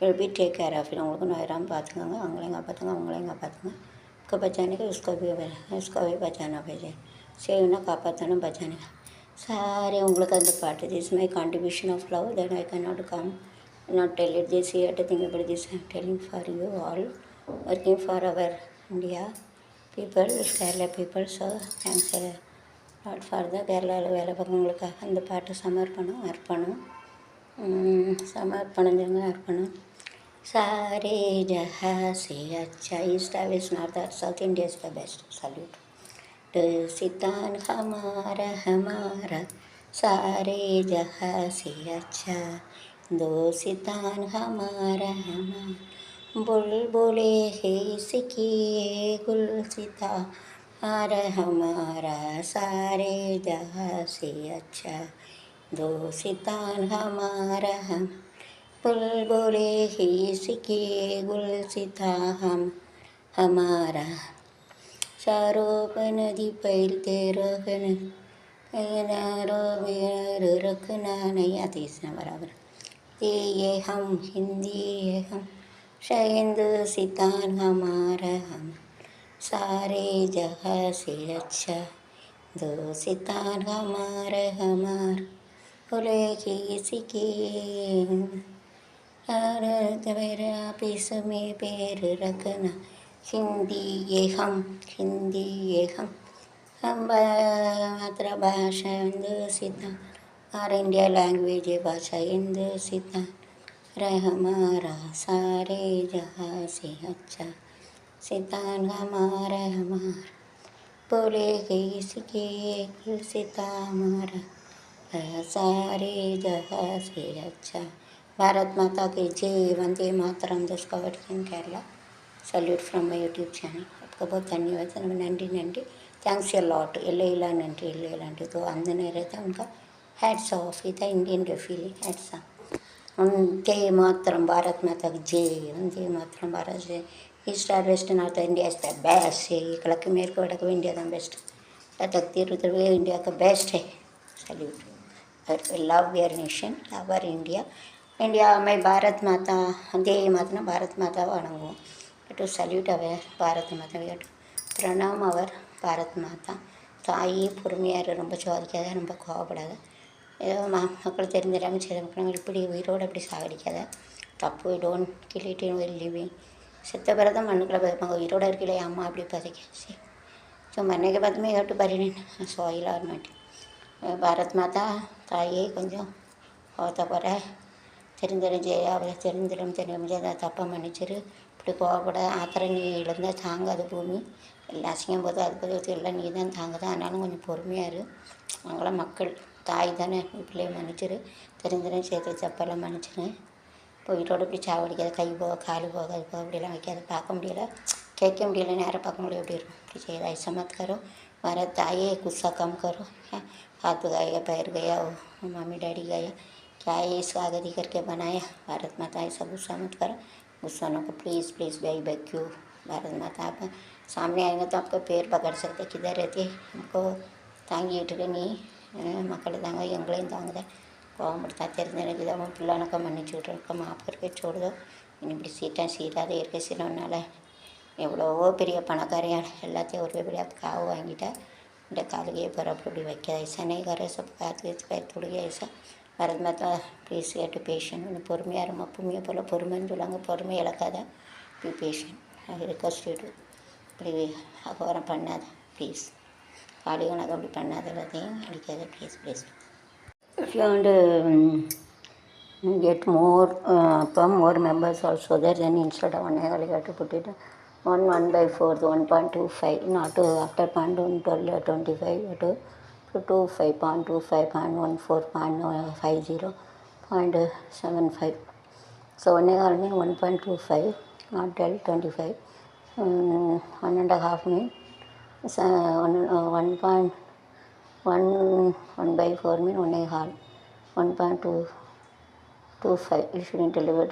Will be take care of it. உங்களுக்கு நோயிராம பார்த்துக்கோங்க. அவங்களையும் காப்பாற்றுங்க, அவங்களையும் காப்பாற்றுங்க. उसको बचाने का उसका भी बचाना भेजे. सेवना कापातना बचाने का सारे உங்களுக்கு அந்த பாட்டு. This is my contribution of love that I cannot come not tell it this year to think about this. I am telling for you all working for our India people, Kerala people. So thanks a lot for the கேரளாவில் வேலை பார்க்குறவங்களுக்காக அந்த பாட்டு சமர்ப்பணம் அர்ப்பணம். सारे जहाँ से अच्छा. East west north south India is the best. Salute. दोस्तान हमारा सारे जहाँ से अच्छा. दोस्तान हमारा बुलबुले है इसकी गुलसितार हमारा सारे जहाँ से अच्छा. दोस्तान हमारा बुलबुले ही इसकी गुलसिता हमारा. शारोप नदी पैलते रखना नहीं आती इसने बराबर. ये हम हिंदी हम हिंदुस्तान हमारा सारे जगह से अच्छा. दोस्तान हमारा बोले किसी की और तवेरा पीस में पैर रखना, हिंदी ये हम मातृभाषा हिंदुस्तान और इंडिया लैंग्वेज भाषा हिंदुस्तान रह हमारा सारे जहाँ से अच्छा सितान हमारा बोले किसके दिल सिता हमारा रह सारे जहाँ से अच्छा. भारत माता की जय. Vande Mataram. Discovered in Kerala. Salute from my YouTube channel. आपका बहुत धन्यवाद. नंदी थैंक्स ए लॉट. एल्ला नंदी तो अंदने रहता उनका हैट्स ऑफ. इतना इंडियन के feeling hats off. Vande Mataram. Bharat Mata की जय. वंदे मातरम. भारत जय. ईस्ट और west north India is the best है. किழக்கு மேற்கு வடக்கு इंडिया का बेस्ट. तकदीर उधर इंडिया का बेस्ट है. Salute. Love your nation. Love our India. India में भारत माता वंदे मातरम. भारत माता वणंगुவோம். To salute our Bharat Mata. பிரணாம் அவர் பாரத் மாதா. தாயே பொறுமையாக ரொம்ப சோதிக்காத, ரொம்ப கோவப்படாத. ஏதோ மக்கள் தெரிஞ்சிடாமல் செய்த மக்கள் இப்படி உயிரோடு அப்படி சாகடிக்காத. தப்பு. Don't kill it in well living. செத்த பிறகு தான் மண்ணுக்குள்ளே பதிப்பாங்க. உயிரோடு இருக்கல அம்மா அப்படி பதிக்க சரி. ஸோ மண்ணுக்கு பார்த்துமே கேட்டு பறினேன் சோயில் ஆக மாட்டேன். பாரத் மாதா தாயே கொஞ்சம் கோவத்தை போகிற தெரிஞ்சறிஞ்சு அவரை தெரிஞ்ச தப்பாக மன்னிச்சிரு. இப்படி கோவப்பட ஆத்திரம் நீ இழந்தால் தாங்காது பூமி. எல்லாம் அசிங்கம் போது அது போது எல்லாம் நீ தான் தாங்குது. ஆனாலும் கொஞ்சம் பொறுமையாக இரு. அவங்களாம் மக்கள் தாய் தானே. பிள்ளைய மன்னிச்சிரு. தெரிஞ்சிடும் சேர்த்து தப்பெல்லாம் மன்னிச்சிரு. இப்போ உயிரோடு இப்படி சாவடிக்காது. கை போக காலு போக அது போக அப்படிலாம் வைக்காது. பார்க்க முடியல, கேட்க முடியல, நேராக பார்க்க முடியல. எப்படி இருக்கும் இப்படி செய்ய. ऐसा मत करो. हमारा ताये गुस्सा कम करो. हाथ गया पैर गया मम्मी डैडी गया क्या है इस कागजी करके बनाया. भारत माता ऐसा गुस्सा मत करो. गुस्सा न को प्लीज़ प्लीज़ बेग बेग क्यों. भारत माता आप सामने आएंगे तो आपको पैर पकड़ सकते. किधर रहते हमको தாங்கிட்டு நீ மக்களை தாங்க எங்களையும் தாங்குத. கோவப்படுத்தா தெரிஞ்ச அவன் பிள்ளைனக்கா மன்னிச்சுக்கிட்டு இருக்க. மாப்பு இருக்க சோடுதோ. இனி இப்படி சீட்டாதே இருக்க. சிலனால எவ்வளவோ பெரிய பணக்காரையான எல்லாத்தையும் ஒரு பெரிய காவு வாங்கிட்டா. இந்த காலுகையே போகிற அப்படி வைக்காத. ஐசா नहीं करे सब காத்து வச்சு பயத்துடைய ஐசா. भारत माता ப்ளீஸ் கேட்டு பேஷன். இன்னும் பொறுமையாக இருமா. பூமியை போல் பொறுமைன்னு சொல்லுவாங்க. பொறுமை இழக்காத. Be patience. ரிக்வஸ்ட் டு இப்படி அகோரம் பண்ணாத ப்ளீஸ். காலிகணக்கு அப்படி பண்ணாத. எல்லாத்தையும் அடிக்காத please please. If you want to get more more members also there, then instead of 1 you have to put it 1/4 1.25 not after 0.12 25 you have to put 0.25 0.14 0.50 so 1 mean 1.25 not tell 25 1.5 mean 1/4 mean 1.5 1.25 you shouldn't deliver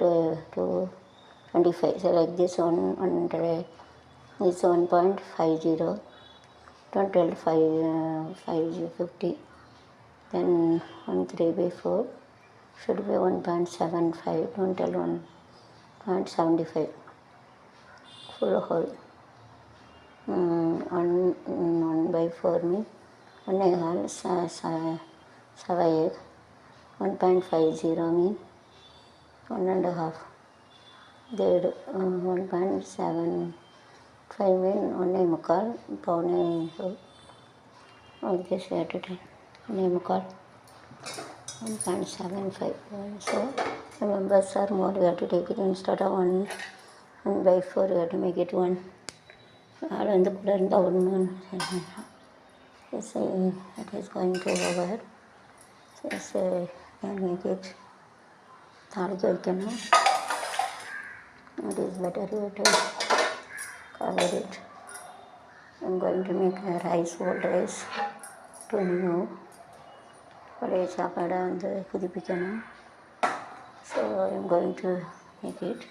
to 25. So like this 100 is 1.50. Don't tell 50. Then 1/3/4 should be 1.75. Don't tell 1.75. Full whole. 1/4 mean 1.5 7 1.50 mean 1.5. There 1.75 mean 1.25 पौने okay so at a time 1.25 1.75. So the members are more. You have to take it instead of 1/4 you have to make it 1. ஆள் வந்து கூட இருந்தால் ஒன்று it is going to over. So make it தாளிக்க வைக்கணும். It is better you to cover it. I'm going to make a rice, old rice to new. பழைய சாப்பாடை வந்து புதுப்பிக்கணும். So I'm going to make it.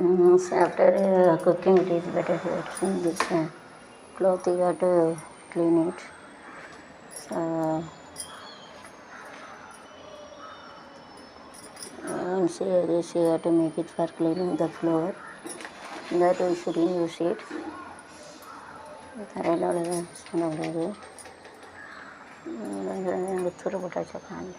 After cooking, it is better to clean this cloth. You have to clean it. So once this, you have to make it for cleaning the floor. That we should use it. தரையிலோட சொன்னது துரு போட்டு வச்சுருக்காங்க.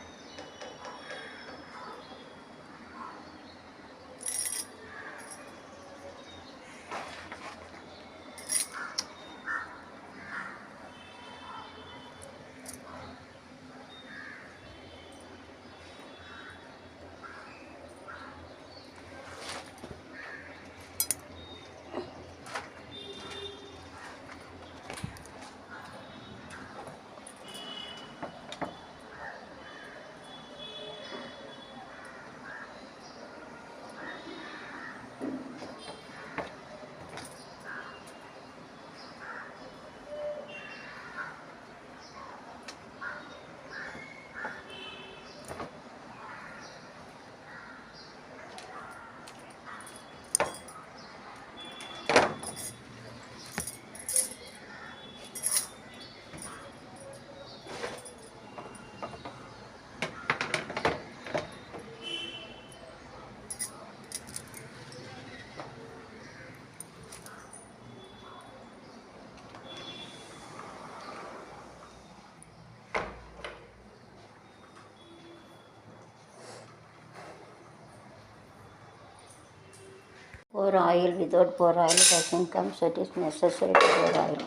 Pour oil. Without pour oil doesn't come, so it is necessary to pour oil.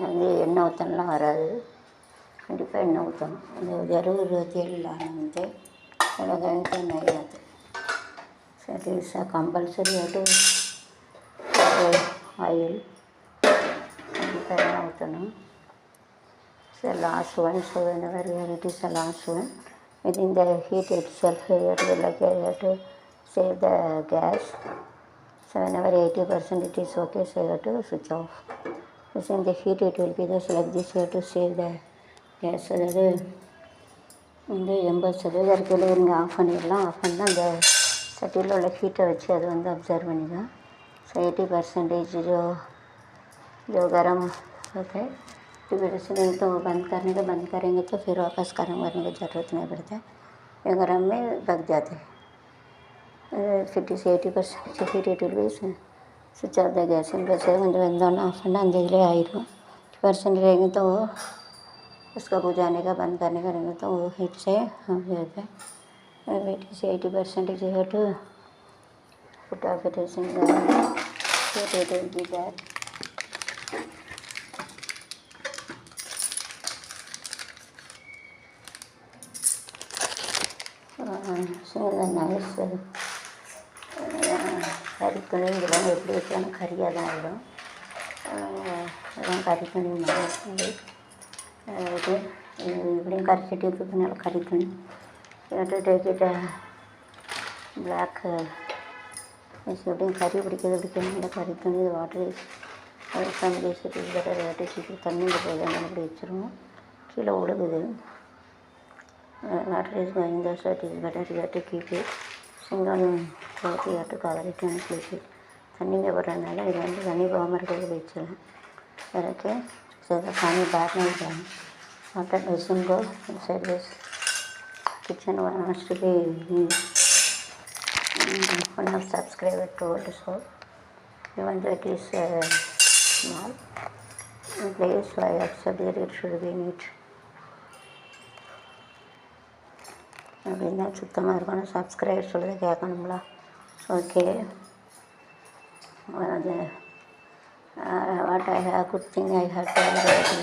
அது எண்ணெய் ஊற்றலாம் வராது, கண்டிப்பாக எண்ணெய் ஊற்றணும். அந்த 27 வந்து உலகத்தை நையாது. So it is compulsory to pour oil. கண்டிப்பாக எண்ணெய் ஊற்றணும். So last one, so whenever it is the last one, within the heat itself, you have to save the gas. So whenever 80% it is okay, so you have to switch off. Because in the heat it will be just like this, you have to save the gas. அதாவது வந்து 80% இருக்கிற நீங்கள் of பண்ணிடலாம். Of பண்ணால் அந்த சட்டியில் உள்ள ஹீட்டை வச்சு அது வந்து அப்சர்வ் பண்ணிடும். ஸோ 80% जो गर्म होता है 80% तो बंद करेंगे तो फिर वापस गर्म करने की ज़रूरत नहीं पड़ता है. ये गर्म में पक जाते हैं. 50-80% heat it will be switch off the gas. वैसे கொஞ்சம் வெந்தோன்னா ஆஃப் பண்ணால் அந்த इधर आएगा. 50% रहेंगे तो वो उसका बुझाने का बंद करने का रहेंगे तो वो हीट से हो जाता है. 80% जो है तो put off it is in the heat it will be there. So the nice கறித்துணி இதெல்லாம் எப்படி வைக்கணும், கறியாக தான் ஆகிடும். அதெல்லாம் கறித்துணி மாதிரி இது இப்படியும் கறி சட்டி இருக்கிறதுனால கறித்துணி டேக்கிட்ட பிளாக் எப்படியும் கறி பிடிக்கிறதுனால கறித்துணி இது வாட்டர் ஃபேமிலி சட்டி பெட்டர் வாட்டர் சீட்டு தண்ணியில் போய் அப்படி வச்சுருவோம். கீழே ஒழுகுது. Water is going there, so it is better you have to keep it. Single cloth you have to cover it and keep it. தண்ணிங்க போடுறதுனால இது வந்து தண்ணி போகாமல் இருக்கிறது வச்சிடலாம். Okay. So the funny bad night done. After doesn't go inside this kitchen wants to be one of subscriber told so. Even though it is small place, so I accept that it should be neat. அப்படின்னா சுத்தமாக இருக்கணும். Subscriber சொல்கிறது கேட்கணுங்களா? Okay. அது what I have good thing I have to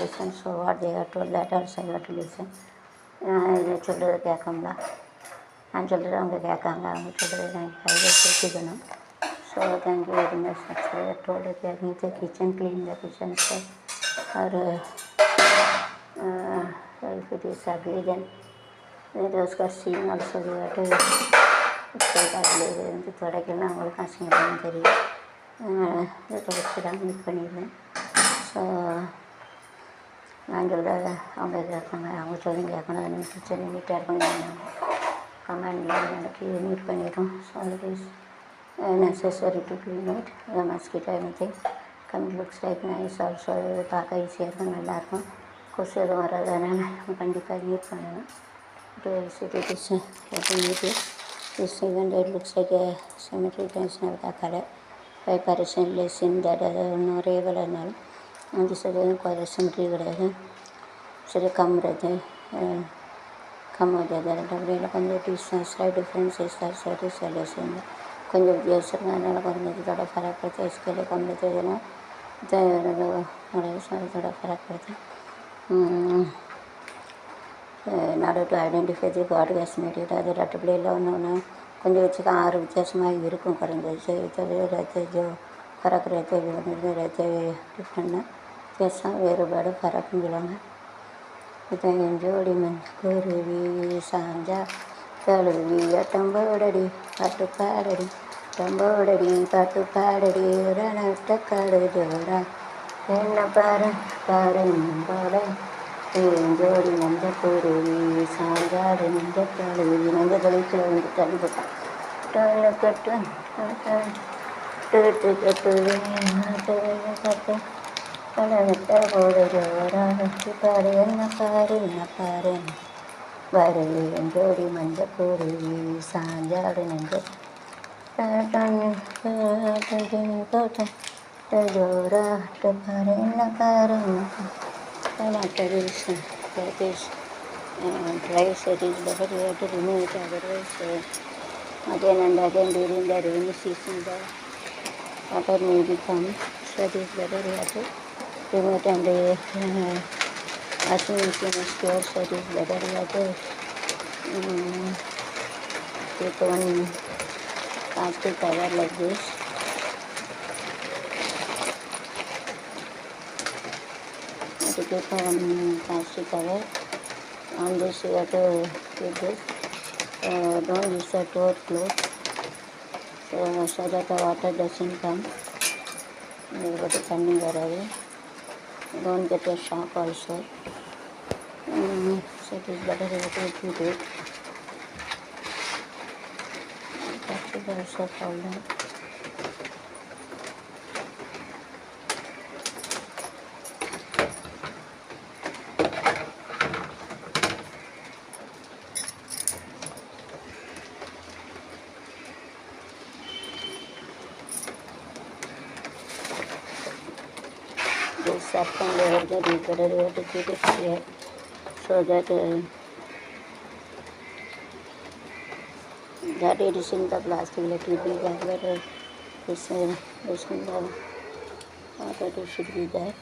listen. So what they have told that also I have to listen. இது சொல்கிறது கேட்கணுங்களா? நான் சொல்கிறது அவங்க கேட்காங்க, அவங்க சொல்கிறது நான் கையில் பிடிச்சிக்கணும். So thank you very much. Subscriber told கேட்குங்க the kitchen clean the kitchen sir or if it is ugly then उसका सीन ஆல்சோ விட்டு வந்து துடைக்கலாம். அவங்களுக்கு அசிங்கமாக தெரியும். இதை துடைச்சி தான் மீட் பண்ணிடுவேன். ஸோ நான் சொல்கிறத அவங்க கேட்பாங்க, அவங்க சொல்லி கேட்கணும். அது கிச்சன் நீட்டாக இருக்கணும். கமெண்டில் எனக்கு மீட் பண்ணிடுறோம். So it is necessary to clean it. The mosquito anything. Looks like nice also. பார்க்க ஈஸியாக இருக்கும், நல்லாயிருக்கும். கொசு எதுவும் வராதனால கண்டிப்பாக யூஸ் பண்ணணும். To visit it is definitely this event. It looks like a cemetery tension of the color by comparison less in that no rival and this is quite a cemetery கிடையாது. சரி கம்றது கம்முறது அப்படின்னா கொஞ்சம் டிஸ்டன்ஸில் டிஃப்ரென்சஸ் சரி solution கொஞ்சம் வித்தியாசம் அதனால் கொஞ்சம் இதோட ஃபரக் படுத்து எஸ்கேலே கம்முறதுன்னா இதோட ஃபரக் படுத்து நாடு to identify the God has made it. அது ரெட்டு பிள்ளையில் ஒன்று கொஞ்சம் வச்சுக்க 6 வித்தியாசமாக இருக்கும். குறைஞ்சது रहते जो फर्क रहते रहते डिफरेंट வித்தியாசம் வேறுபாடு ஃபரக்குன்னு சொல்லுவாங்க. இதை ஜோடி குருவி சாஞ்சா தழுவிய தம்போடடி பாட்டு பாடடி தம்போடடி பாட்டு பாடடி ரணட்ட காடு ஜோரா என்ன பாரு பாரு போல ஜோடி நஞ்ச குருவி சாஞ்சாடு நஞ்ச தழுவி நஞ்ச தொழிற்சில் வந்து தள்ளிப்பட்டான் கட்டு கட்டு கட்டு பழத்த போடு ஜோரா பாரு என்ன பாரு என்ன பாரு வருவி ஜோடி மஞ்ச குருவி சாஞ்சாடு நஞ்ச ஜோரா பாரு என்ன பாரு that is dry set is better. We have to remove it, otherwise again and again during the rainy season the water may become, so it is better we have to remove it. And washing machine is pure, so it is better we have to take one plastic cover like this. To keep one plastic cover on this, you have to keep this. Don't use the door closed so that the water doesn't come. Everybody coming around. Don't get a shock also. So it is better to keep it. Plastic also fall down. This saffron layer that you better have to keep it here so that that it is in the plastic, let it be that better. This in the water it should be there.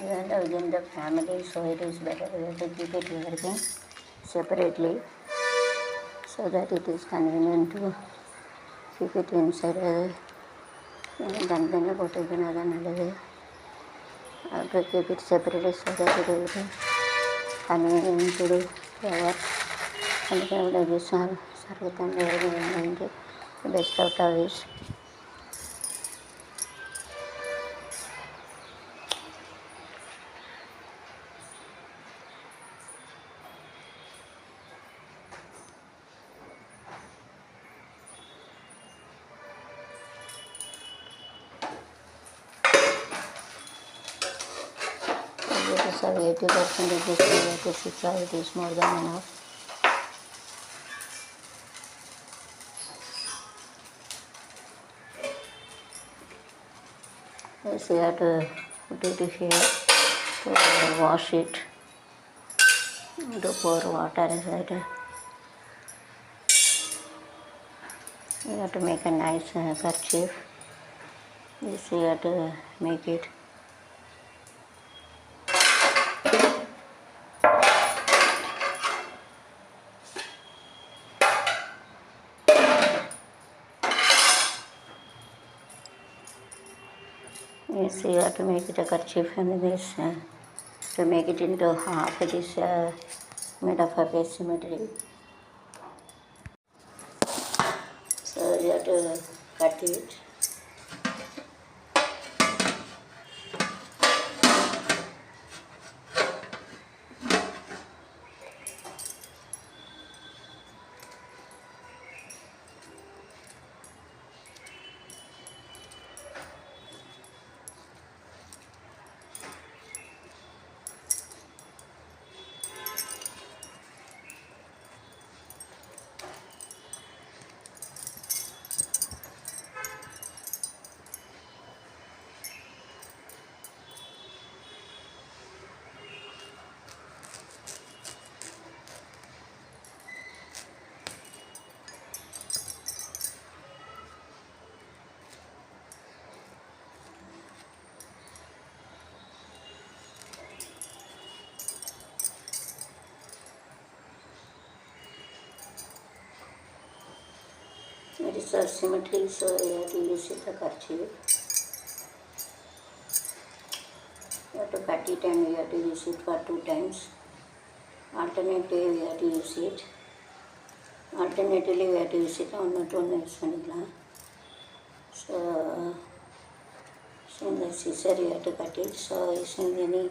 And within the family, so it is better we have to keep it everything separately so that it is convenient to keep it inside. தனித்தனியாக போட்டுக்கணும், அதான் நல்லது. to keep it separately so that it will be convenient to do our sarvathan the best out of it. It is 80% of this to 6 hours, it is more than enough. Yes, we have to put it here to wash it. to pour water inside. You have to make a nice kerchief. This you have to make it. Yes, you have to make it a kerchief, and this to make it into half. It is made of a symmetry. So you have to cut it. It is a symmetry, so you have to use it a kerchief. You have to cut it and you have to use it for 2 times. Alternatively, we have to use it. Alternatively, we have to use it on not one use பண்ணிக்கலாம். So in the scissor you have to cut it. So using any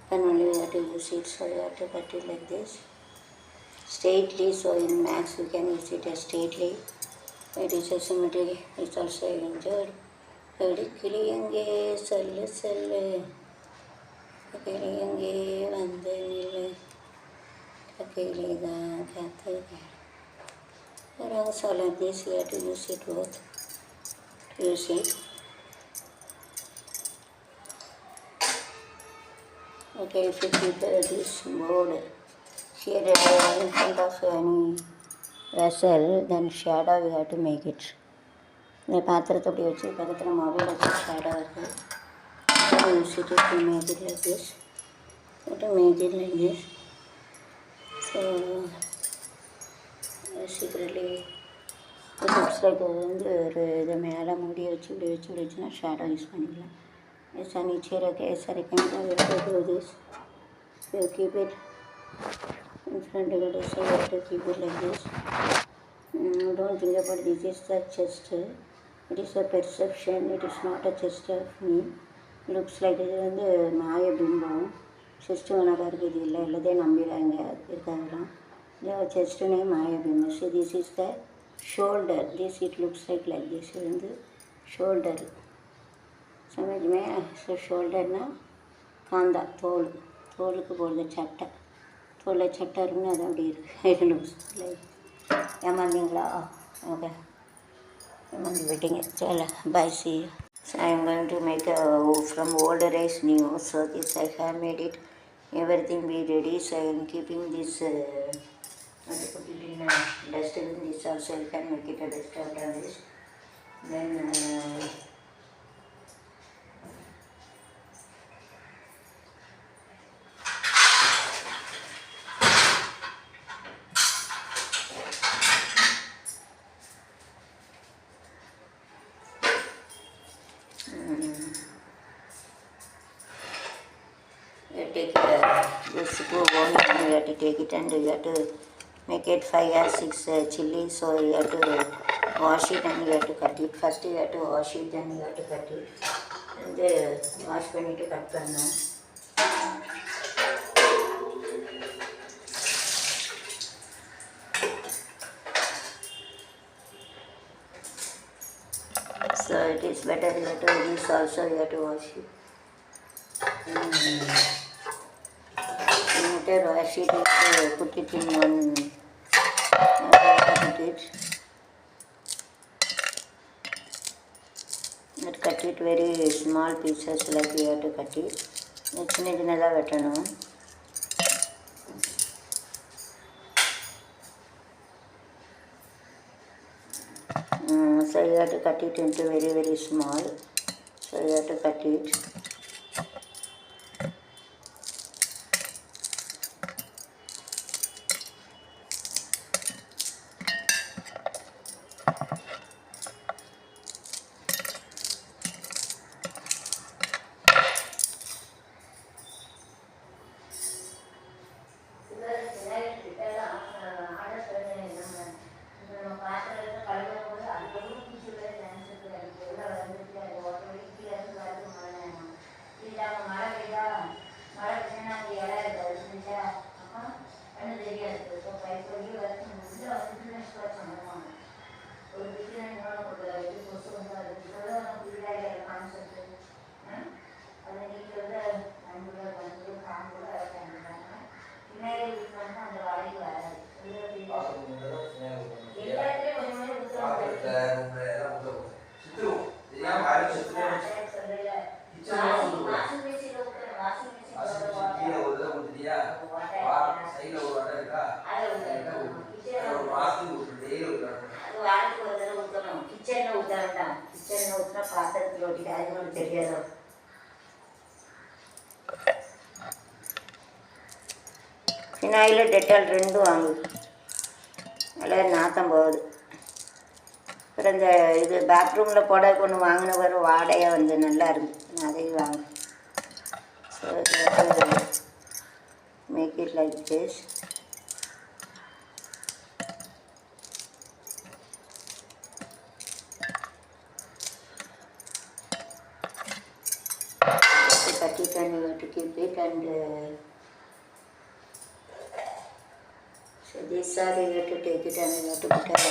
pen only we have to use it. So you have to cut it like this. Straightly, so in max we can use it as straightly. It is a symmetry. It's also injured. கிளியங்கே சொல்லு சொல்லு கிளியங்கே வந்து நில்லு கிளிதான் காத்துக. So like this you have to use it both. Use it. Okay, if you keep this board here in front of any vessel, then shadow we have to make it. இந்த பாத்திரத்தை அப்படி வச்சு பக்கத்தில் mobile வச்சு shadow இருக்குது. Use it to make it like this. To make it like this. So secretly looks like வந்து ஒரு இதை மேலே மூடி வச்சு இப்படி வச்சுன்னா ஷேடோ யூஸ் பண்ணிக்கலாம். Yes and each here okay as I can do this. You keep it in front of it, so you have to keep it like this. Don't think about this is the chest. It is a perception, it is not a chest of me. Looks like இது வந்து மாய பிம்பம். Chest வேணாக்கா இருக்குது இல்லை எல்லாத்தையும் நம்பிடுறாங்க இருக்காங்களாம். இல்லை செஸ்ட்டுனே மாய பிம்பம். So this is the shoulder. This it looks like this. இது வந்து ஷோல்டர். சமஜ்மே. ஸோ ஷோல்டர்னா காந்தா தோல். தோலுக்கு போடுறது சட்டை. தோலில் சட்டை இருக்குன்னு அது அப்படி இருக்குது. இட் லுக்ஸ் லைக் ஏமாந்தீங்களா? ஓகே ஏமாந்து விட்டீங்க. சரி bye see. So I am going to make a from old rice new. So this I have made it. Everything be ready. So I am keeping this put it in a dustbin. This also I can make it a dustbin on this. Then you take this bone and you have to take it and you have to make it 5 or 6 chili. So you have to wash it and you have to cut it. First you have to wash it, then you have to cut it. And wash பண்ணிட்டு cut பண்ணணும். So it is better you have to this also you have to wash it. Wash it, put it in one put it. Cut it very small pieces like you have to cut it. சின்ன சின்னதாக வெட்டணும். So you have to cut it into very very small. So you have to cut it. Phenyl Dettol ரெண்டும் வாங்கு, நல்லா நாற்றம் போகுது. அப்புறம் இந்த இது பாத்ரூமில் போட ஒன்று வாங்கின வரும் வாடையாக வந்து நல்லா இருக்குது, அதையும் வாங்க. So make it like this. Cut it and you have to keep it, and so this side you have to take it and you have to put it.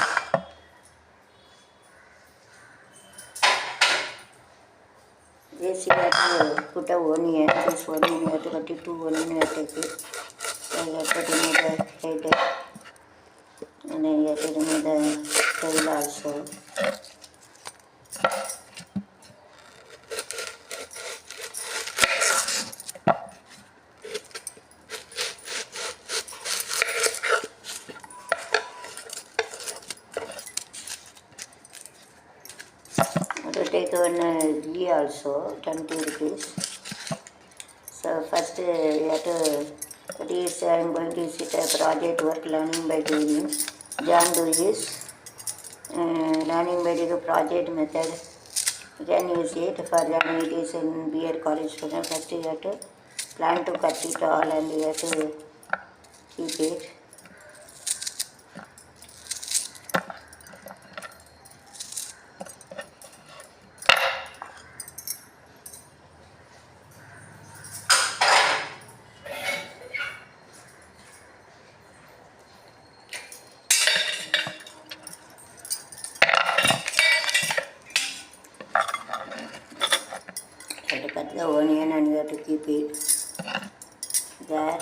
This you have to put a onion. This onion you have to cut it, 2 onion you have to take it. So you have to remove the head, and then you have to remove the tail also. Take one ghee also, 20 rupees. So first you have to, that is I am going to sit a project work learning by doing. John Lewis, learning by doing project method. You can use it for learning. It is in B.Ed college program. First you have to plan to cut it all and you have to keep it. You have to cut the onion and you have to keep it there.